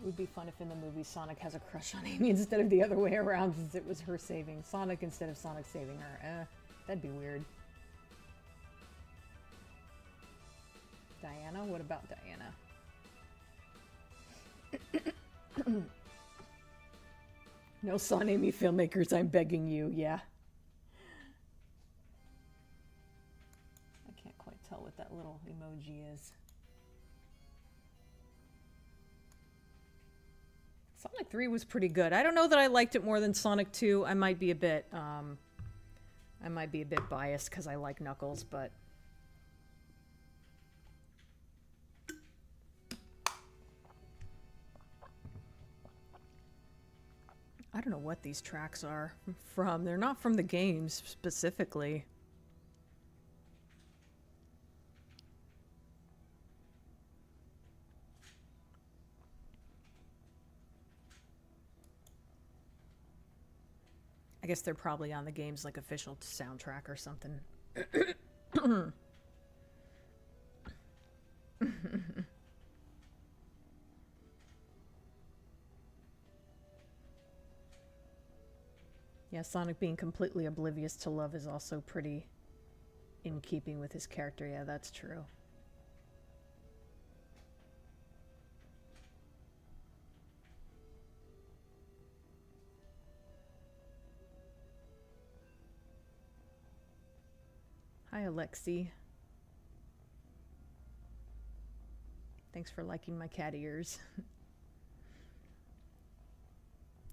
It would be fun if in the movie Sonic has a crush on Amy instead of the other way around, since it was her saving Sonic instead of Sonic saving her. That'd be weird. Diana? What about Diana? No Son Amy filmmakers, I'm begging you, yeah. I can't quite tell what that little emoji is. Sonic 3 was pretty good. I don't know that I liked it more than Sonic 2. I might be a bit biased because I like Knuckles, but I don't know what these tracks are from. They're not from the games specifically. I guess they're probably on the game's like official soundtrack or something. Yeah, Sonic being completely oblivious to love is also pretty in keeping with his character. Yeah, that's true. Hi, Alexi. Thanks for liking my cat ears.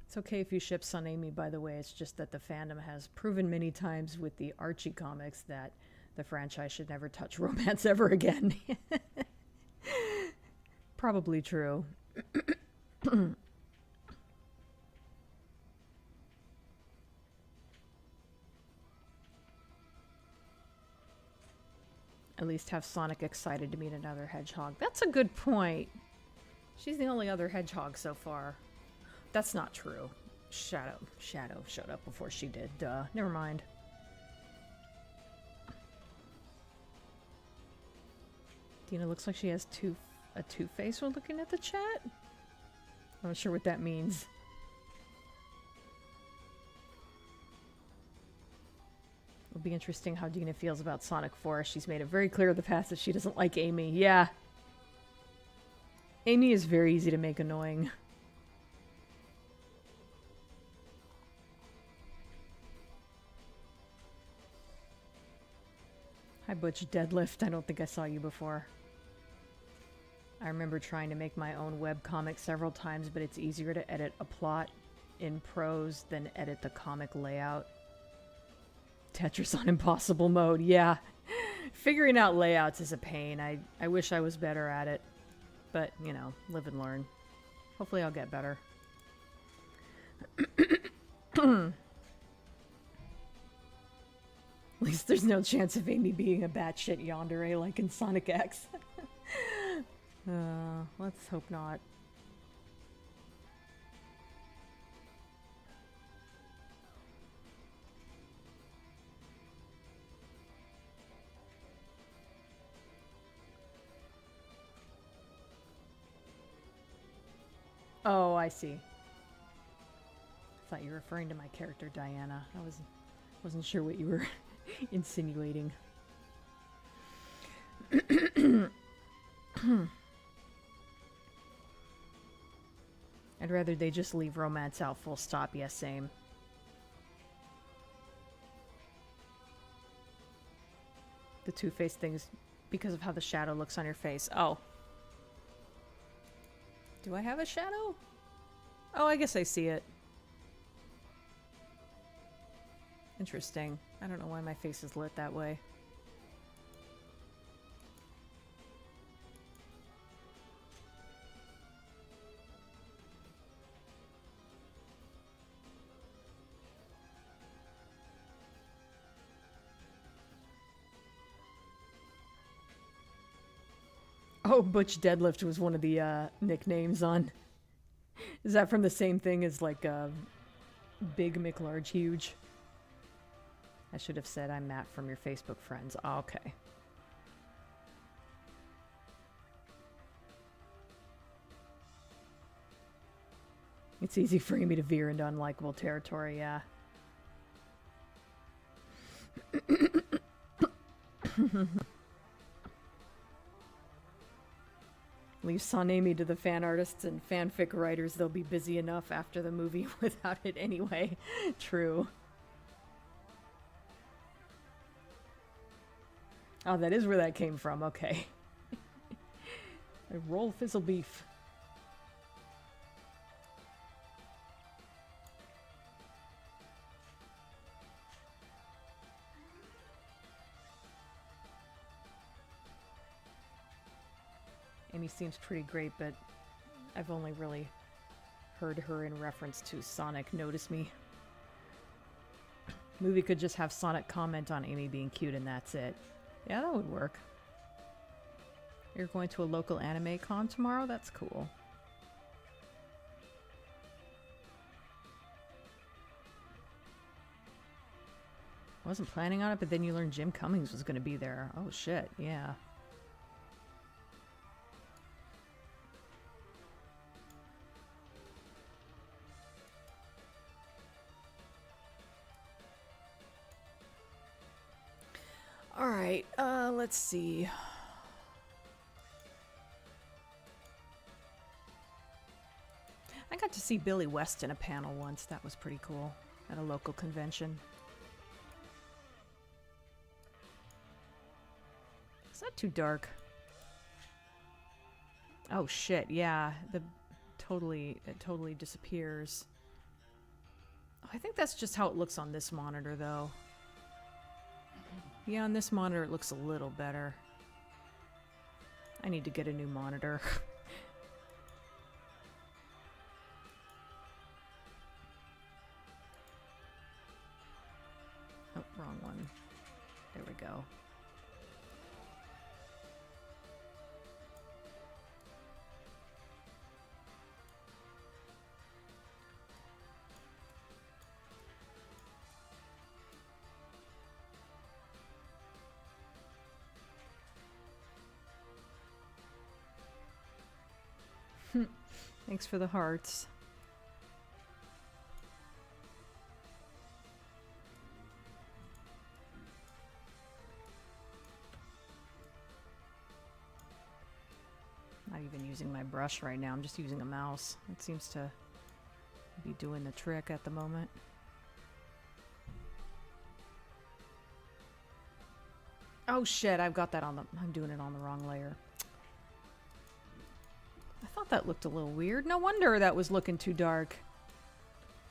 It's okay if you ship Son Amy, by the way. It's just that the fandom has proven many times with the Archie comics that the franchise should never touch romance ever again. Probably true. At least have Sonic excited to meet another hedgehog. That's a good point. She's the only other hedgehog so far. That's not true. Shadow showed up before she did. Duh. Never mind. Dina looks like she has a two-face while looking at the chat. I'm not sure what that means. It'll be interesting how Dina feels about Sonic 4. She's made it very clear in the past that she doesn't like Amy. Yeah. Amy is very easy to make annoying. Hi, Butch Deadlift. I don't think I saw you before. I remember trying to make my own webcomic several times, but it's easier to edit a plot in prose than edit the comic layout. Tetris on impossible mode, yeah. Figuring out layouts is a pain. I wish I was better at it. But, you know, live and learn. Hopefully I'll get better. At least there's no chance of Amy being a batshit yandere like in Sonic X. Let's hope not. Oh, I see. I thought you were referring to my character Diana. I wasn't sure what you were insinuating. I'd rather they just leave romance out full stop. Yes, same. The two-faced thing is because of how the shadow looks on your face. Oh. Do I have a shadow? Oh, I guess I see it. Interesting. I don't know why my face is lit that way. Oh, Butch Deadlift was one of the nicknames on. Is that from the same thing as like Big McLarge Huge? I should have said I'm Matt from your Facebook friends. Oh, okay. It's easy for me to veer into unlikable territory, yeah. Leave Sonami to the fan artists and fanfic writers. They'll be busy enough after the movie without it anyway. True. Oh, that is where that came from. Okay. I roll fizzle beef. Amy seems pretty great, but I've only really heard her in reference to Sonic Notice Me. Movie could just have Sonic comment on Amy being cute and that's it. Yeah, that would work. You're going to a local anime con tomorrow? That's cool. I wasn't planning on it, but then you learned Jim Cummings was going to be there. Oh shit, yeah. Alright, let's see. I got to see Billy West in a panel once. That was pretty cool. At a local convention. Is that too dark? Oh shit, yeah. It totally disappears. Oh, I think that's just how it looks on this monitor, though. Yeah, on this monitor it looks a little better. I need to get a new monitor. Oh, wrong one. There we go. Thanks for the hearts. Not even using my brush right now. I'm just using a mouse. It seems to be doing the trick at the moment. Oh shit, I've got that on the... I'm doing it on the wrong layer. I thought that looked a little weird. No wonder that was looking too dark.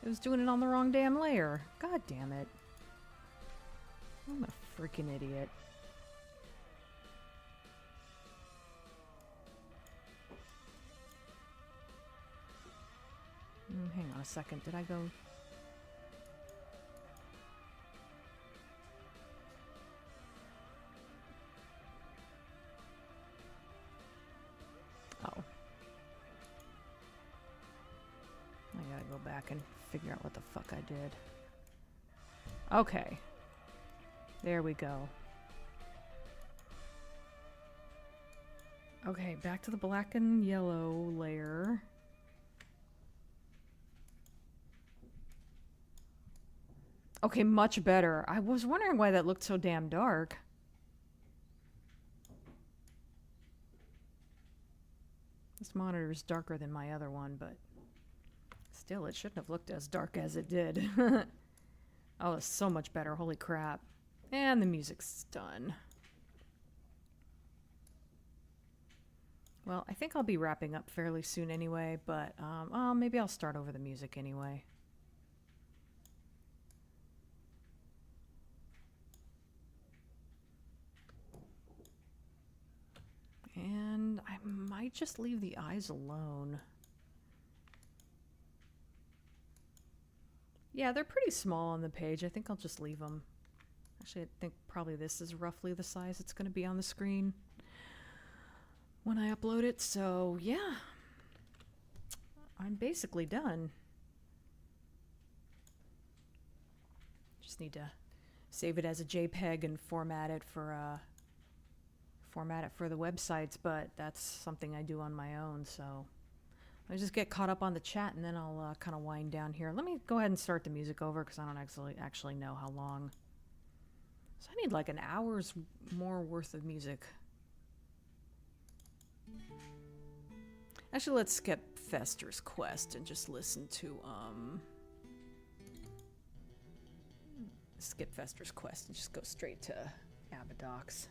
It was doing it on the wrong damn layer. God damn it. I'm a freaking idiot. Hang on a second. Did I go... Oh. I gotta go back and figure out what the fuck I did. Okay. There we go. Okay, back to the black and yellow layer. Okay, much better. I was wondering why that looked so damn dark. This monitor is darker than my other one, but still, it shouldn't have looked as dark as it did. Oh, it's so much better. Holy crap. And the music's done. Well, I think I'll be wrapping up fairly soon anyway, but well, maybe I'll start over the music anyway. And I might just leave the eyes alone. Yeah, they're pretty small on the page. I think I'll just leave them. Actually, I think probably this is roughly the size it's going to be on the screen when I upload it. So, yeah. I'm basically done. Just need to save it as a JPEG and format it for the websites, but that's something I do on my own, so I just get caught up on the chat and then I'll kind of wind down here. Let me go ahead and start the music over because I don't actually know how long. So I need like an hour's more worth of music. Actually, let's skip Fester's Quest and just listen to skip Fester's Quest and just go straight to Abadox.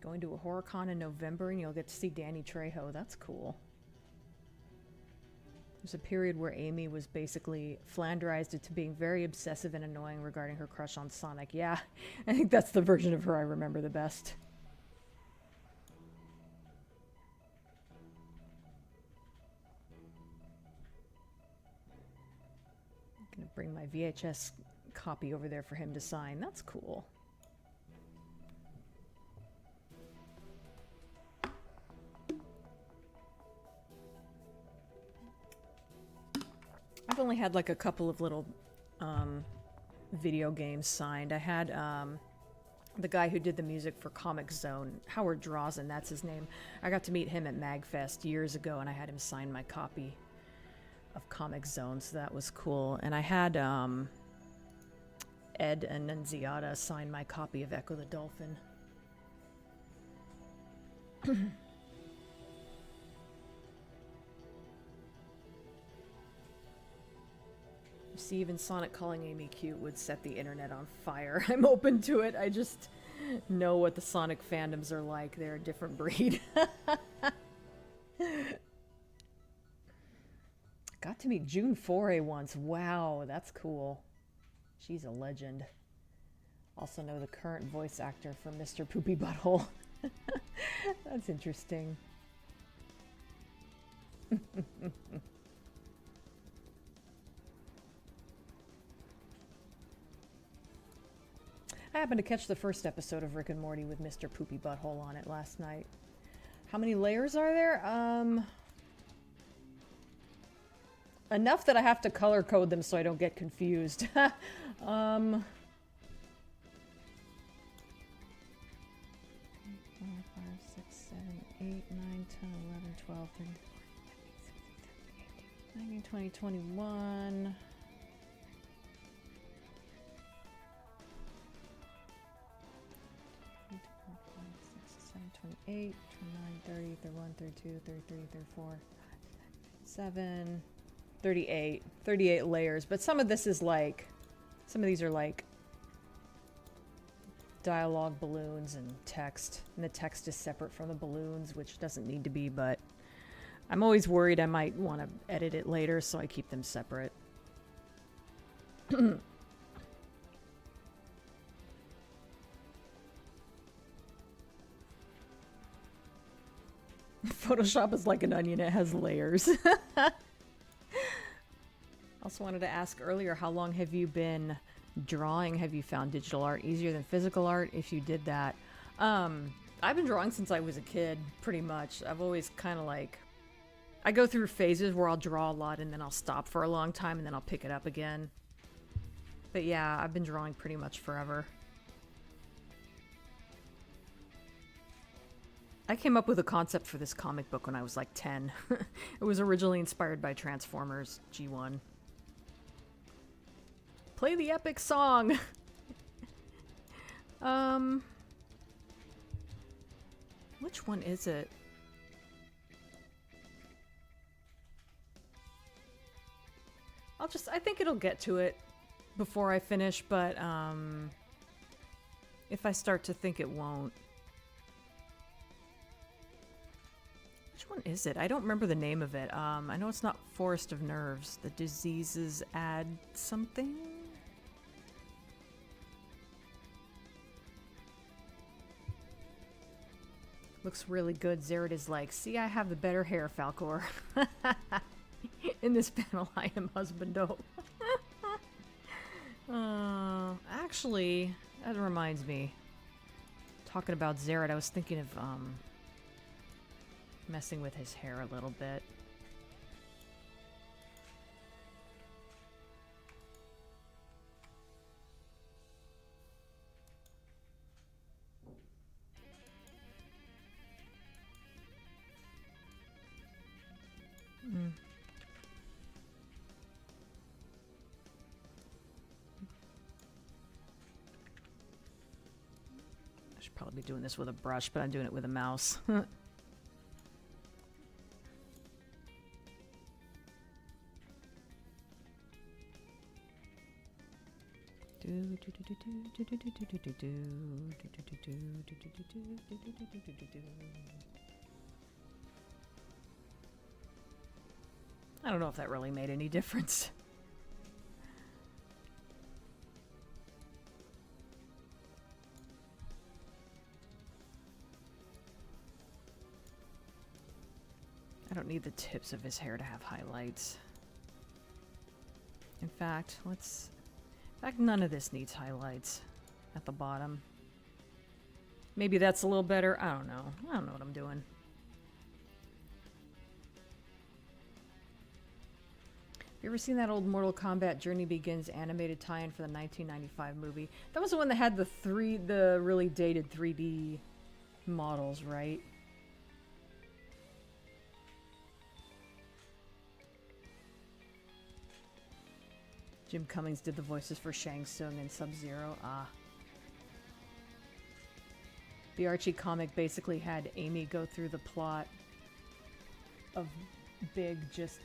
Going to a horror con in November and you'll get to see Danny Trejo. That's cool. There's a period where Amy was basically flanderized into being very obsessive and annoying regarding her crush on Sonic. Yeah, I think that's the version of her I remember the best. I'm gonna bring my VHS copy over there for him to sign. That's cool. I've only had like a couple of little video games signed. I had the guy who did the music for Comic Zone, Howard Drazen, that's his name. I got to meet him at MagFest years ago and I had him sign my copy of Comic Zone, so that was cool. And I had Ed Annunziata sign my copy of Echo the Dolphin. See, even Sonic calling Amy cute would set the internet on fire. I'm open to it. I just know what the Sonic fandoms are like. They're a different breed. Got to meet June Foray once. Wow, that's cool. She's a legend. Also know the current voice actor for Mr. Poopy Butthole. That's interesting. I happened to catch the first episode of Rick and Morty with Mr. Poopy Butthole on it last night. How many layers are there? Enough that I have to color code them so I don't get confused. 4, 5, 6, 7, 8, 9, 10, 11, 12, 13, 19, 20, 21... 28, 29, 30, 31, 32, 33, 34, 7, 38. 38 layers. But some of this is like, some of these are like dialogue balloons and text. And the text is separate from the balloons, which doesn't need to be, but I'm always worried I might want to edit it later, so I keep them separate. Photoshop is like an onion, it has layers. Also wanted to ask earlier, how long have you been drawing? Have you found digital art easier than physical art? If you did that. I've been drawing since I was a kid, pretty much. I've always kind of like... I go through phases where I'll draw a lot and then I'll stop for a long time and then I'll pick it up again. But yeah, I've been drawing pretty much forever. I came up with a concept for this comic book when I was like 10. It was originally inspired by Transformers G1. Play the epic song! Which one is it? I think it'll get to it before I finish, but if I start to think it won't. Which one is it? I don't remember the name of it. I know it's not Forest of Nerves. The diseases add something? Looks really good. Zared is like, see, I have the better hair, Falcor. In this panel, I am husbando. Actually, that reminds me. Talking about Zared, I was thinking of, messing with his hair a little bit. I should probably be doing this with a brush, but I'm doing it with a mouse. I don't know if that really made any difference. I don't need the tips of his hair to have highlights. In fact, none of this needs highlights at the bottom. Maybe that's a little better. I don't know. I don't know what I'm doing. Have you ever seen that old Mortal Kombat Journey Begins animated tie-in for the 1995 movie? That was the one that had the really dated 3D models, right? Jim Cummings did the voices for Shang Tsung and Sub-Zero. Ah. The Archie comic basically had Amy go through the plot of Big just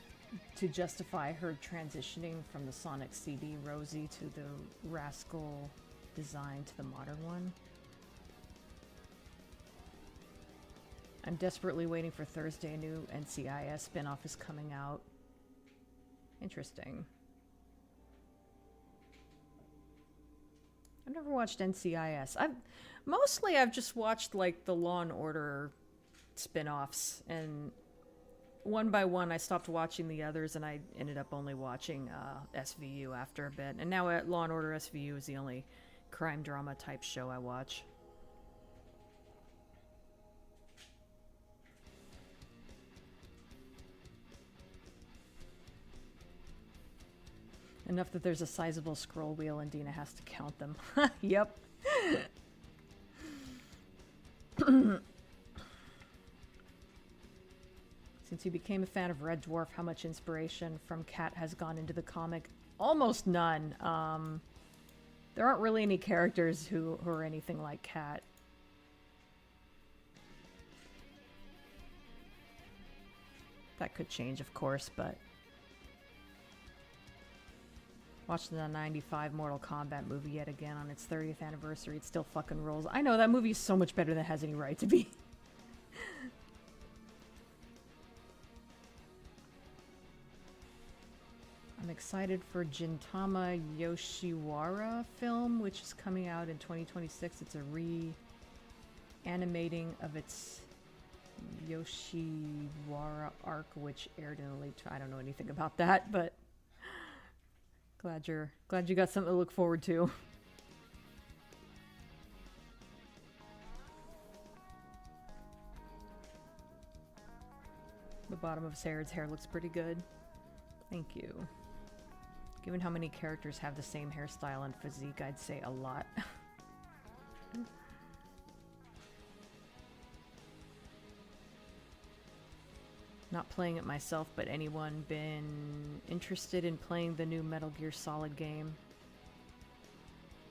to justify her transitioning from the Sonic CD Rosie to the Rascal design to the modern one. I'm desperately waiting for Thursday. A new NCIS spinoff is coming out. Interesting. I've never watched NCIS. I've just watched like the Law and Order spin-offs, and one by one I stopped watching the others and I ended up only watching SVU after a bit. And now Law and Order SVU is the only crime drama type show I watch. Enough that there's a sizable scroll wheel and Dina has to count them. Yep. Since you became a fan of Red Dwarf, how much inspiration from Cat has gone into the comic? Almost none. There aren't really any characters who are anything like Cat. That could change, of course, but... Watching the 95 Mortal Kombat movie yet again on its 30th anniversary. It still fucking rolls. I know, that movie is so much better than it has any right to be. I'm excited for Gintama Yoshiwara film, which is coming out in 2026. It's a re-animating of its Yoshiwara arc, which aired in the late... I don't know anything about that, but... Glad you got something to look forward to. The bottom of his hair looks pretty good. Thank you. Given how many characters have the same hairstyle and physique, I'd say a lot. Not playing it myself, but anyone been interested in playing the new Metal Gear Solid game?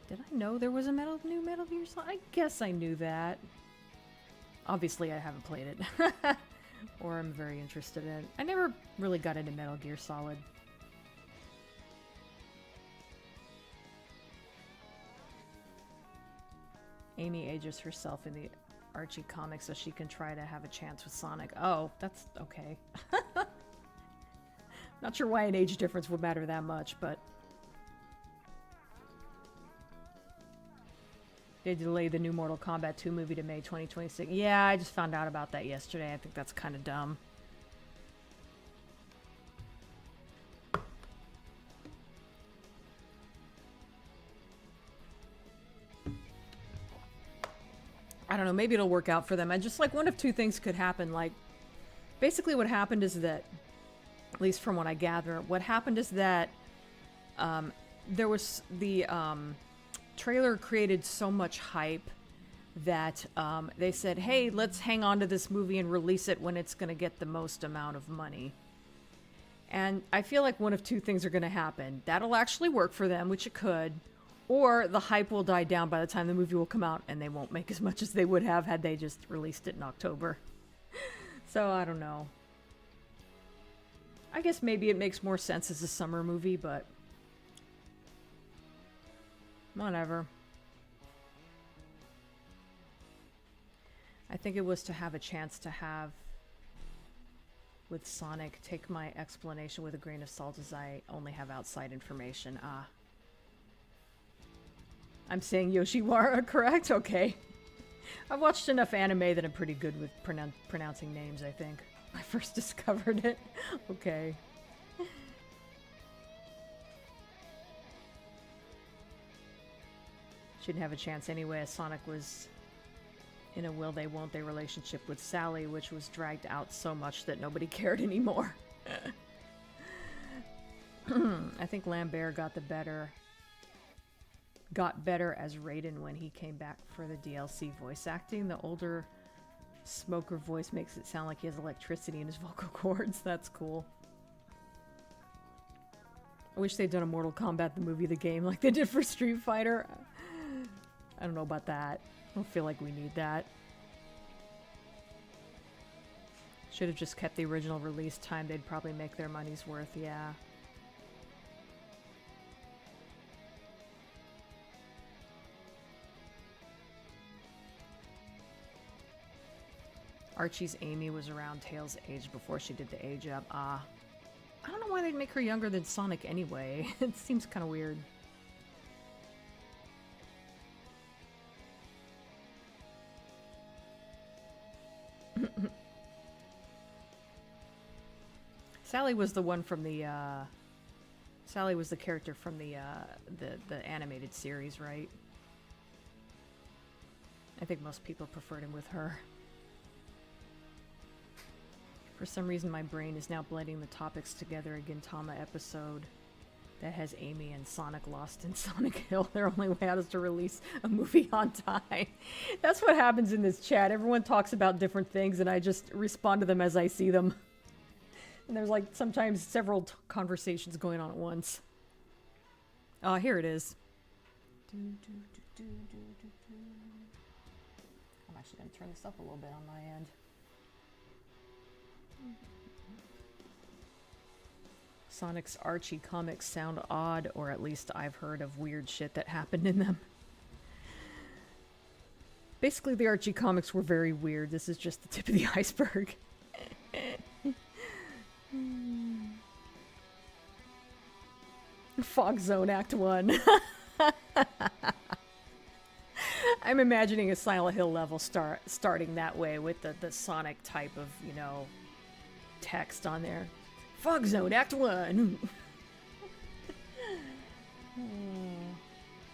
Did I know there was a new Metal Gear Solid? I guess I knew that. Obviously, I haven't played it. Or I'm very interested in it. I never really got into Metal Gear Solid. Amy ages herself in the Archie comics so she can try to have a chance with Sonic. Oh, that's okay. Not sure why an age difference would matter that much, but... They delayed the new Mortal Kombat 2 movie to May 2026. Yeah, I just found out about that yesterday. I think that's kind of dumb. I don't know, maybe it'll work out for them. I just, like, one of two things could happen. Like, basically what happened is that, at least from what I gather, what happened is that there was the trailer created so much hype that they said, hey, let's hang on to this movie and release it when it's going to get the most amount of money. And I feel like one of two things are going to happen. That'll actually work for them, which it could. Or the hype will die down by the time the movie will come out and they won't make as much as they would have had they just released it in October. So, I don't know. I guess maybe it makes more sense as a summer movie, but... whatever. I think it was to have a chance to have... with Sonic, take my explanation with a grain of salt as I only have outside information. Ah. I'm saying Yoshiwara, correct? Okay. I've watched enough anime that I'm pretty good with pronouncing names, I think. I first discovered it. Okay. Shouldn't have a chance anyway, as Sonic was in a will-they-won't-they relationship with Sally, which was dragged out so much that nobody cared anymore. I think Lambert got better as Raiden when he came back for the DLC voice acting. The older Smoker voice makes it sound like he has electricity in his vocal cords. That's cool. I wish they'd done a Mortal Kombat the movie, the game, like they did for Street Fighter. I don't know about that. I don't feel like we need that. Should have just kept the original release time. They'd probably make their money's worth, yeah. Archie's Amy was around Tails' age before she did the age up. I don't know why they'd make her younger than Sonic anyway. It seems kind of weird. Sally was the one from the, Sally was the character from the animated series, right? I think most people preferred him with her. For some reason, my brain is now blending the topics together. A Gintama episode that has Amy and Sonic lost in Sonic Hill. Their only way out is to release a movie on time. That's what happens in this chat. Everyone talks about different things, and I just respond to them as I see them. And there's like sometimes several conversations going on at once. Oh, here it is. I'm actually going to turn this up a little bit on my end. Sonic's Archie comics sound odd, or at least I've heard of weird shit that happened in them. Basically, the Archie comics were very weird. This is just the tip of the iceberg. Fog Zone Act 1. I'm imagining a Silent Hill level starting that way with the Sonic type of, you know, text on there. Fog Zone Act 1.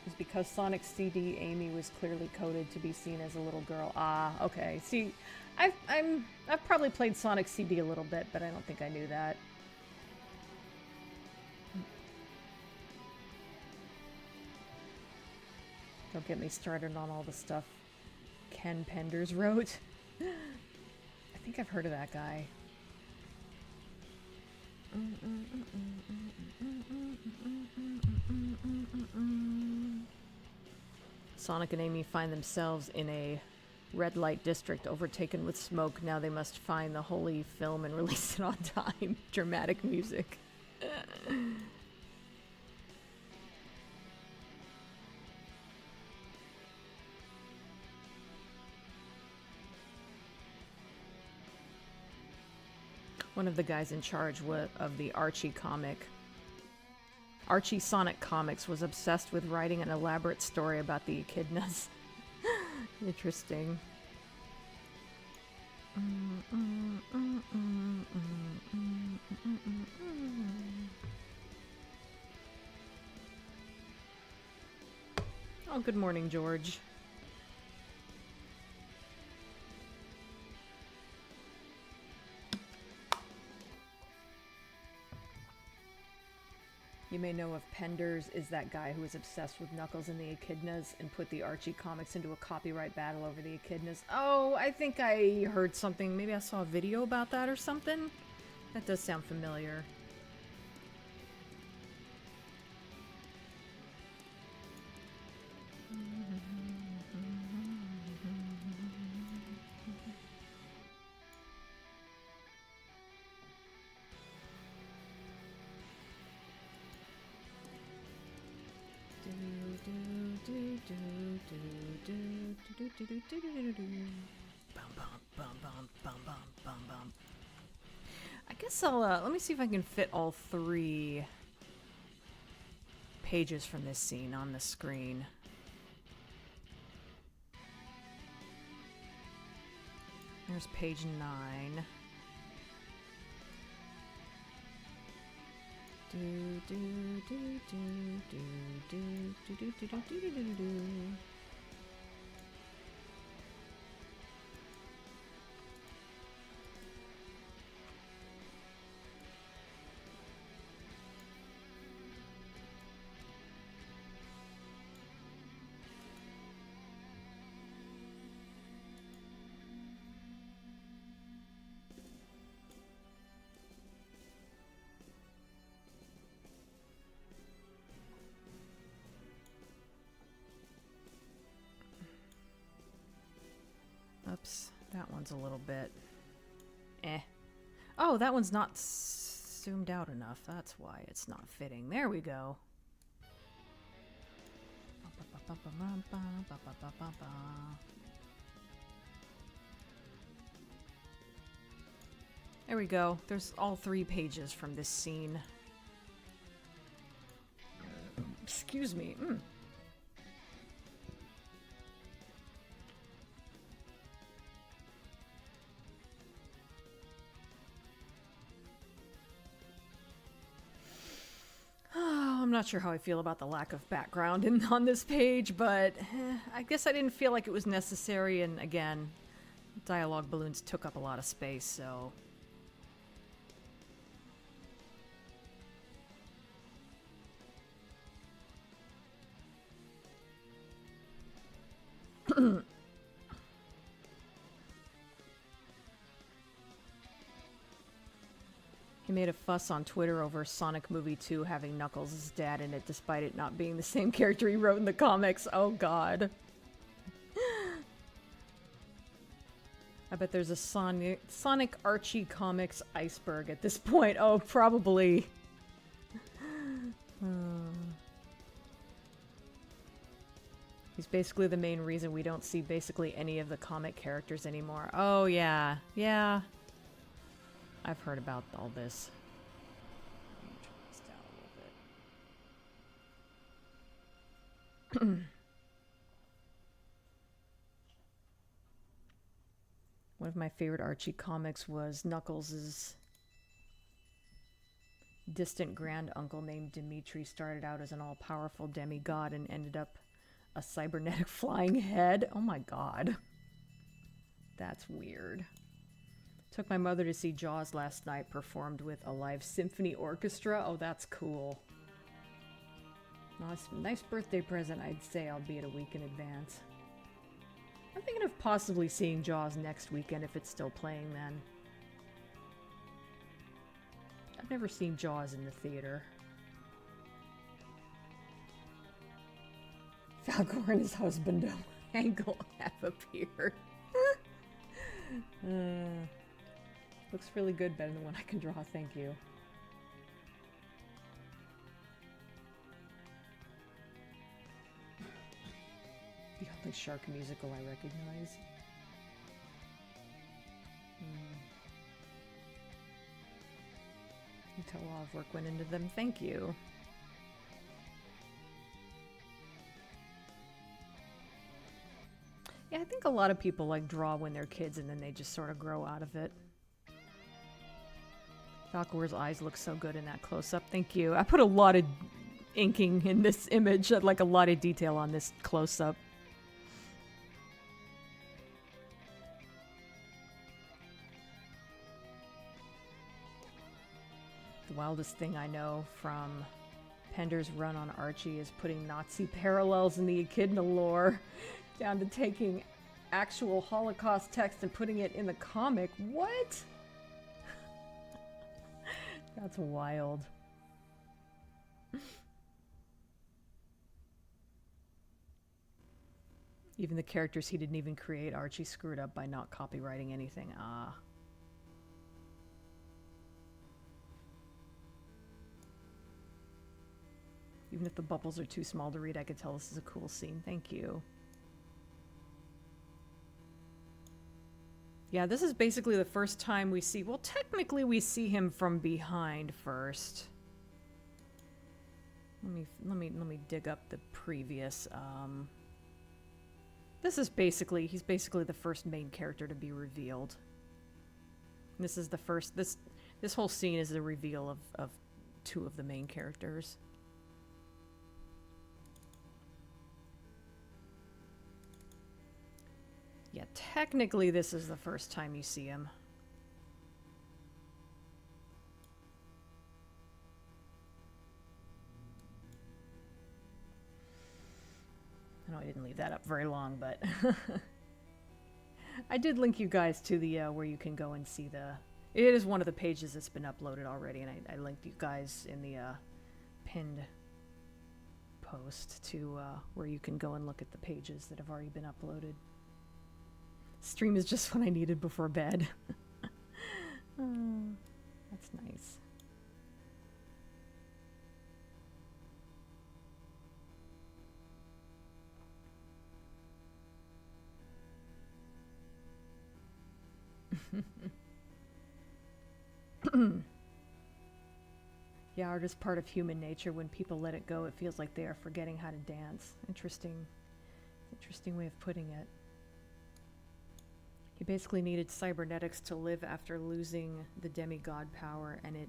It's because Sonic's CD Amy was clearly coded to be seen as a little girl. Ah, okay. See, I've probably played Sonic CD a little bit, but I don't think I knew that. Don't get me started on all the stuff Ken Penders wrote. I think I've heard of that guy. Sonic and Amy find themselves in a red light district overtaken with smoke. Now they must find the holy film and release it on time. Dramatic music. One of the guys in charge of the Archie comic, Archie Sonic Comics, was obsessed with writing an elaborate story about the echidnas. Interesting. Oh, good morning, George. You may know of Penders is that guy who was obsessed with Knuckles and the Echidnas and put the Archie comics into a copyright battle over the Echidnas. Oh, I think I heard something. Maybe I saw a video about that or something. That does sound familiar. I guess I'll, let me see if I can fit all 3 pages from this scene on the screen. There's page 9. Oops, that one's a little bit eh. Oh, that one's not zoomed out enough. That's why it's not fitting. There we go. There we go. There's all 3 pages from this scene. Excuse me. I'm not sure how I feel about the lack of background on this page, but I guess I didn't feel like it was necessary, and again, dialogue balloons took up a lot of space, so... He made a fuss on Twitter over Sonic Movie 2 having Knuckles' dad in it, despite it not being the same character he wrote in the comics. Oh, God. I bet there's a Sonic Archie Comics iceberg at this point. Oh, probably. He's basically the main reason we don't see basically any of the comic characters anymore. Oh, yeah. Yeah. I've heard about all this. Let me turn this down a little bit. One of my favorite Archie comics was Knuckles' distant grand uncle named Dimitri started out as an all-powerful demigod and ended up a cybernetic flying head. Oh my God. That's weird. Took my mother to see Jaws last night, performed with a live symphony orchestra. Oh, that's cool. Nice birthday present, I'd say, albeit a week in advance. I'm thinking of possibly seeing Jaws next weekend if it's still playing then. I've never seen Jaws in the theater. Falcor and his husband Angle have appeared. Looks really good, better than what I can draw, thank you. The only shark musical I recognize. You tell a lot of work went into them. Thank you. Yeah, I think a lot of people like draw when they're kids and then they just sort of grow out of it. Falcor's eyes look so good in that close-up. Thank you. I put a lot of inking in this image, like a lot of detail on this close-up. The wildest thing I know from Pender's run on Archie is putting Nazi parallels in the Echidna lore down to taking actual Holocaust text and putting it in the comic. What? That's wild. Even the characters he didn't even create, Archie screwed up by not copywriting anything. Ah. Even if the bubbles are too small to read, I could tell this is a cool scene. Thank you. Yeah, this is basically the first time we see... Well, technically we see him from behind first. Let me dig up the previous... This is basically... He's basically the first main character to be revealed. This is the first... This whole scene is the reveal of two of the main characters. Yeah, technically this is the first time you see him. I know I didn't leave that up very long, but I did link you guys to the where you can go and see the... It is one of the pages that's been uploaded already, and I linked you guys in the pinned post to where you can go and look at the pages that have already been uploaded. Stream is just what I needed before bed. That's nice. Yeah, art is part of human nature. When people let it go, it feels like they are forgetting how to dance. Interesting way of putting it. He basically needed cybernetics to live after losing the demigod power, and it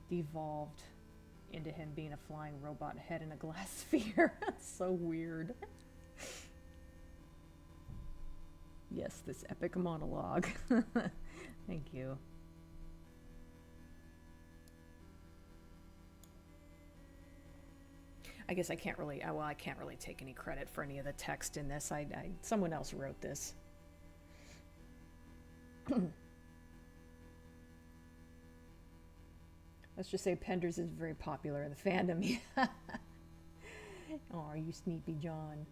devolved into him being a flying robot head in a glass sphere. That's so weird. Yes, this epic monologue. Thank you. I guess I can't really, well, I can't really take any credit for any of the text in this. Someone else wrote this. Let's just say Penders is very popular in the fandom. Oh, you Sneepy John.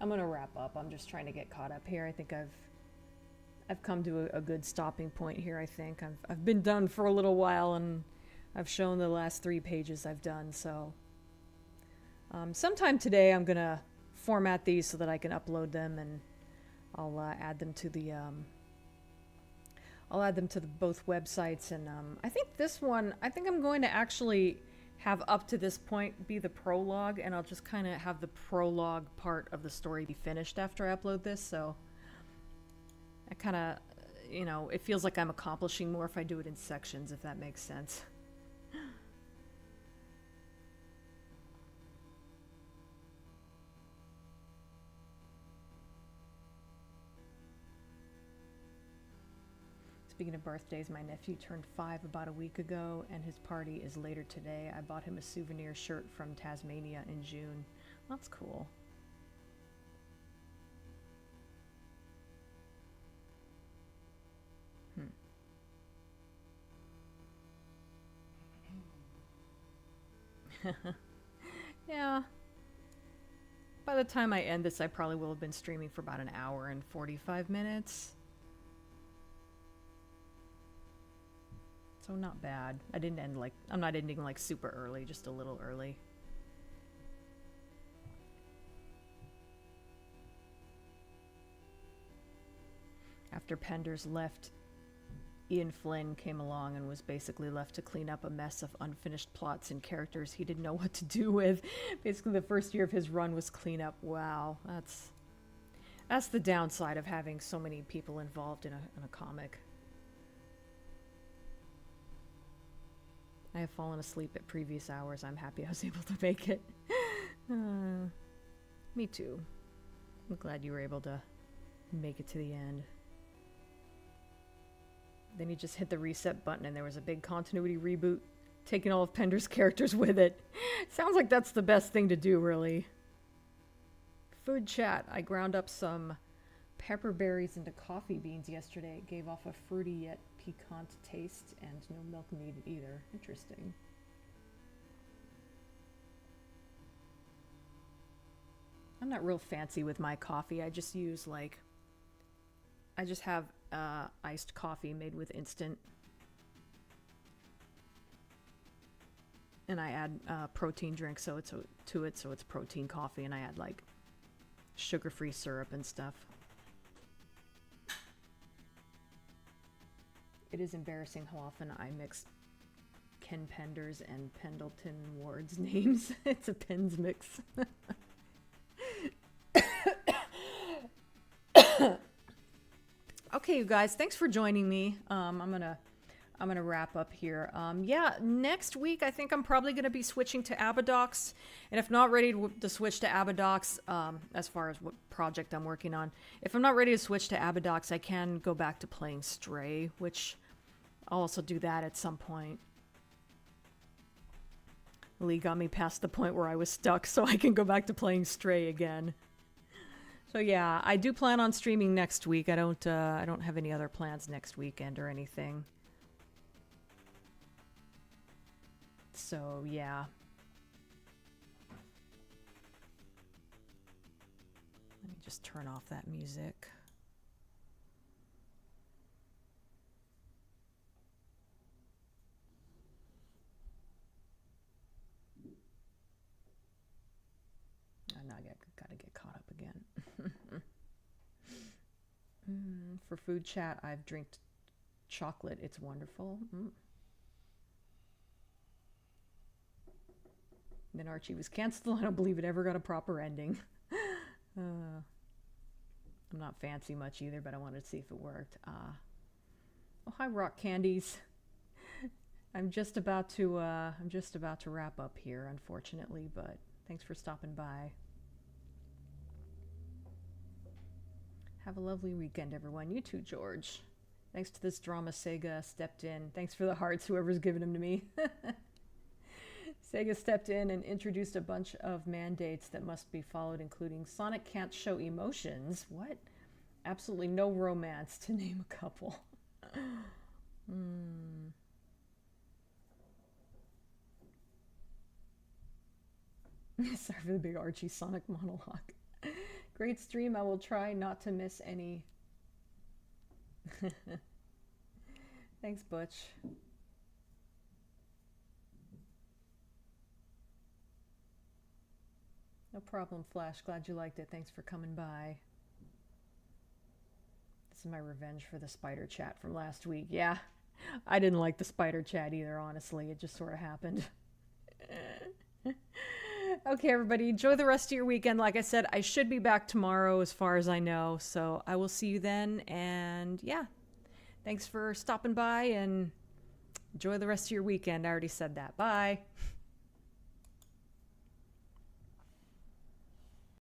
I'm gonna wrap up. I'm just trying to get caught up here. I think I've come to a good stopping point here. I think I've been done for a little while, and I've shown the last 3 pages I've done. So sometime today I'm gonna format these so that I can upload them, and I'll add them to the both websites. And I think this one, I think I'm going to actually have up to this point be the prologue, and I'll just kind of have the prologue part of the story be finished after I upload this. So I kind of, you know, it feels like I'm accomplishing more if I do it in sections, if that makes sense. Speaking of birthdays, my nephew turned 5 about a week ago, and his party is later today. I bought him a souvenir shirt from Tasmania in June. That's cool. Yeah. By the time I end this, I probably will have been streaming for about an hour and 45 minutes. So not bad. I didn't end like... I'm not ending like super early, just a little early. After Penders left Ian Flynn came along and was basically left to clean up a mess of unfinished plots and characters he didn't know what to do with. Basically, the first year of his run was cleanup. Wow, that's the downside of having so many people involved in a comic. I have fallen asleep at previous hours. I'm happy I was able to make it. Me too. I'm glad you were able to make it to the end. Then he just hit the reset button and there was a big continuity reboot, taking all of Pender's characters with it. Sounds like that's the best thing to do, really. Food chat. I ground up some pepper berries into coffee beans yesterday. It gave off a fruity yet piquant taste and no milk needed either. Interesting. I'm not real fancy with my coffee. I just use I just have iced coffee made with instant. And I add protein drink to it, so it's protein coffee, and I add like sugar-free syrup and stuff. It is embarrassing how often I mix Ken Pender's and Pendleton Ward's names. It's a Pens mix. Okay, you guys, thanks for joining me. I'm gonna wrap up here. Yeah, next week I think I'm probably gonna be switching to Abadox, and if not ready to switch to Abadox, as far as what project I'm working on, if I'm not ready to switch to Abadox, I can go back to playing Stray, which I'll also do that at some point. Lee got me past the point where I was stuck, so I can go back to playing Stray again. So yeah, I do plan on streaming next week. I don't have any other plans next weekend or anything. So yeah. Let me just turn off that music. Now I gotta get caught up again. For food chat, I've drank chocolate. It's wonderful. Then Archie was canceled. I don't believe it ever got a proper ending. I'm not fancy much either, but I wanted to see if it worked. Oh, hi, Rock Candies. I'm just about to wrap up here, unfortunately, but thanks for stopping by. Have a lovely weekend, everyone. You too, George. Thanks to this drama, Sega stepped in. Thanks for the hearts, whoever's given them to me. Sega stepped in and introduced a bunch of mandates that must be followed, including Sonic can't show emotions. What? Absolutely no romance, to name a couple. Sorry for the big Archie Sonic monologue. Great stream. I will try not to miss any. Thanks, Butch. No problem, Flash. Glad you liked it. Thanks for coming by. This is my revenge for the spider chat from last week. Yeah, I didn't like the spider chat either, honestly. It just sort of happened. Okay, everybody, enjoy the rest of your weekend. Like I said, I should be back tomorrow as far as I know, so I will see you then. And yeah, thanks for stopping by and enjoy the rest of your weekend. I already said that. Bye.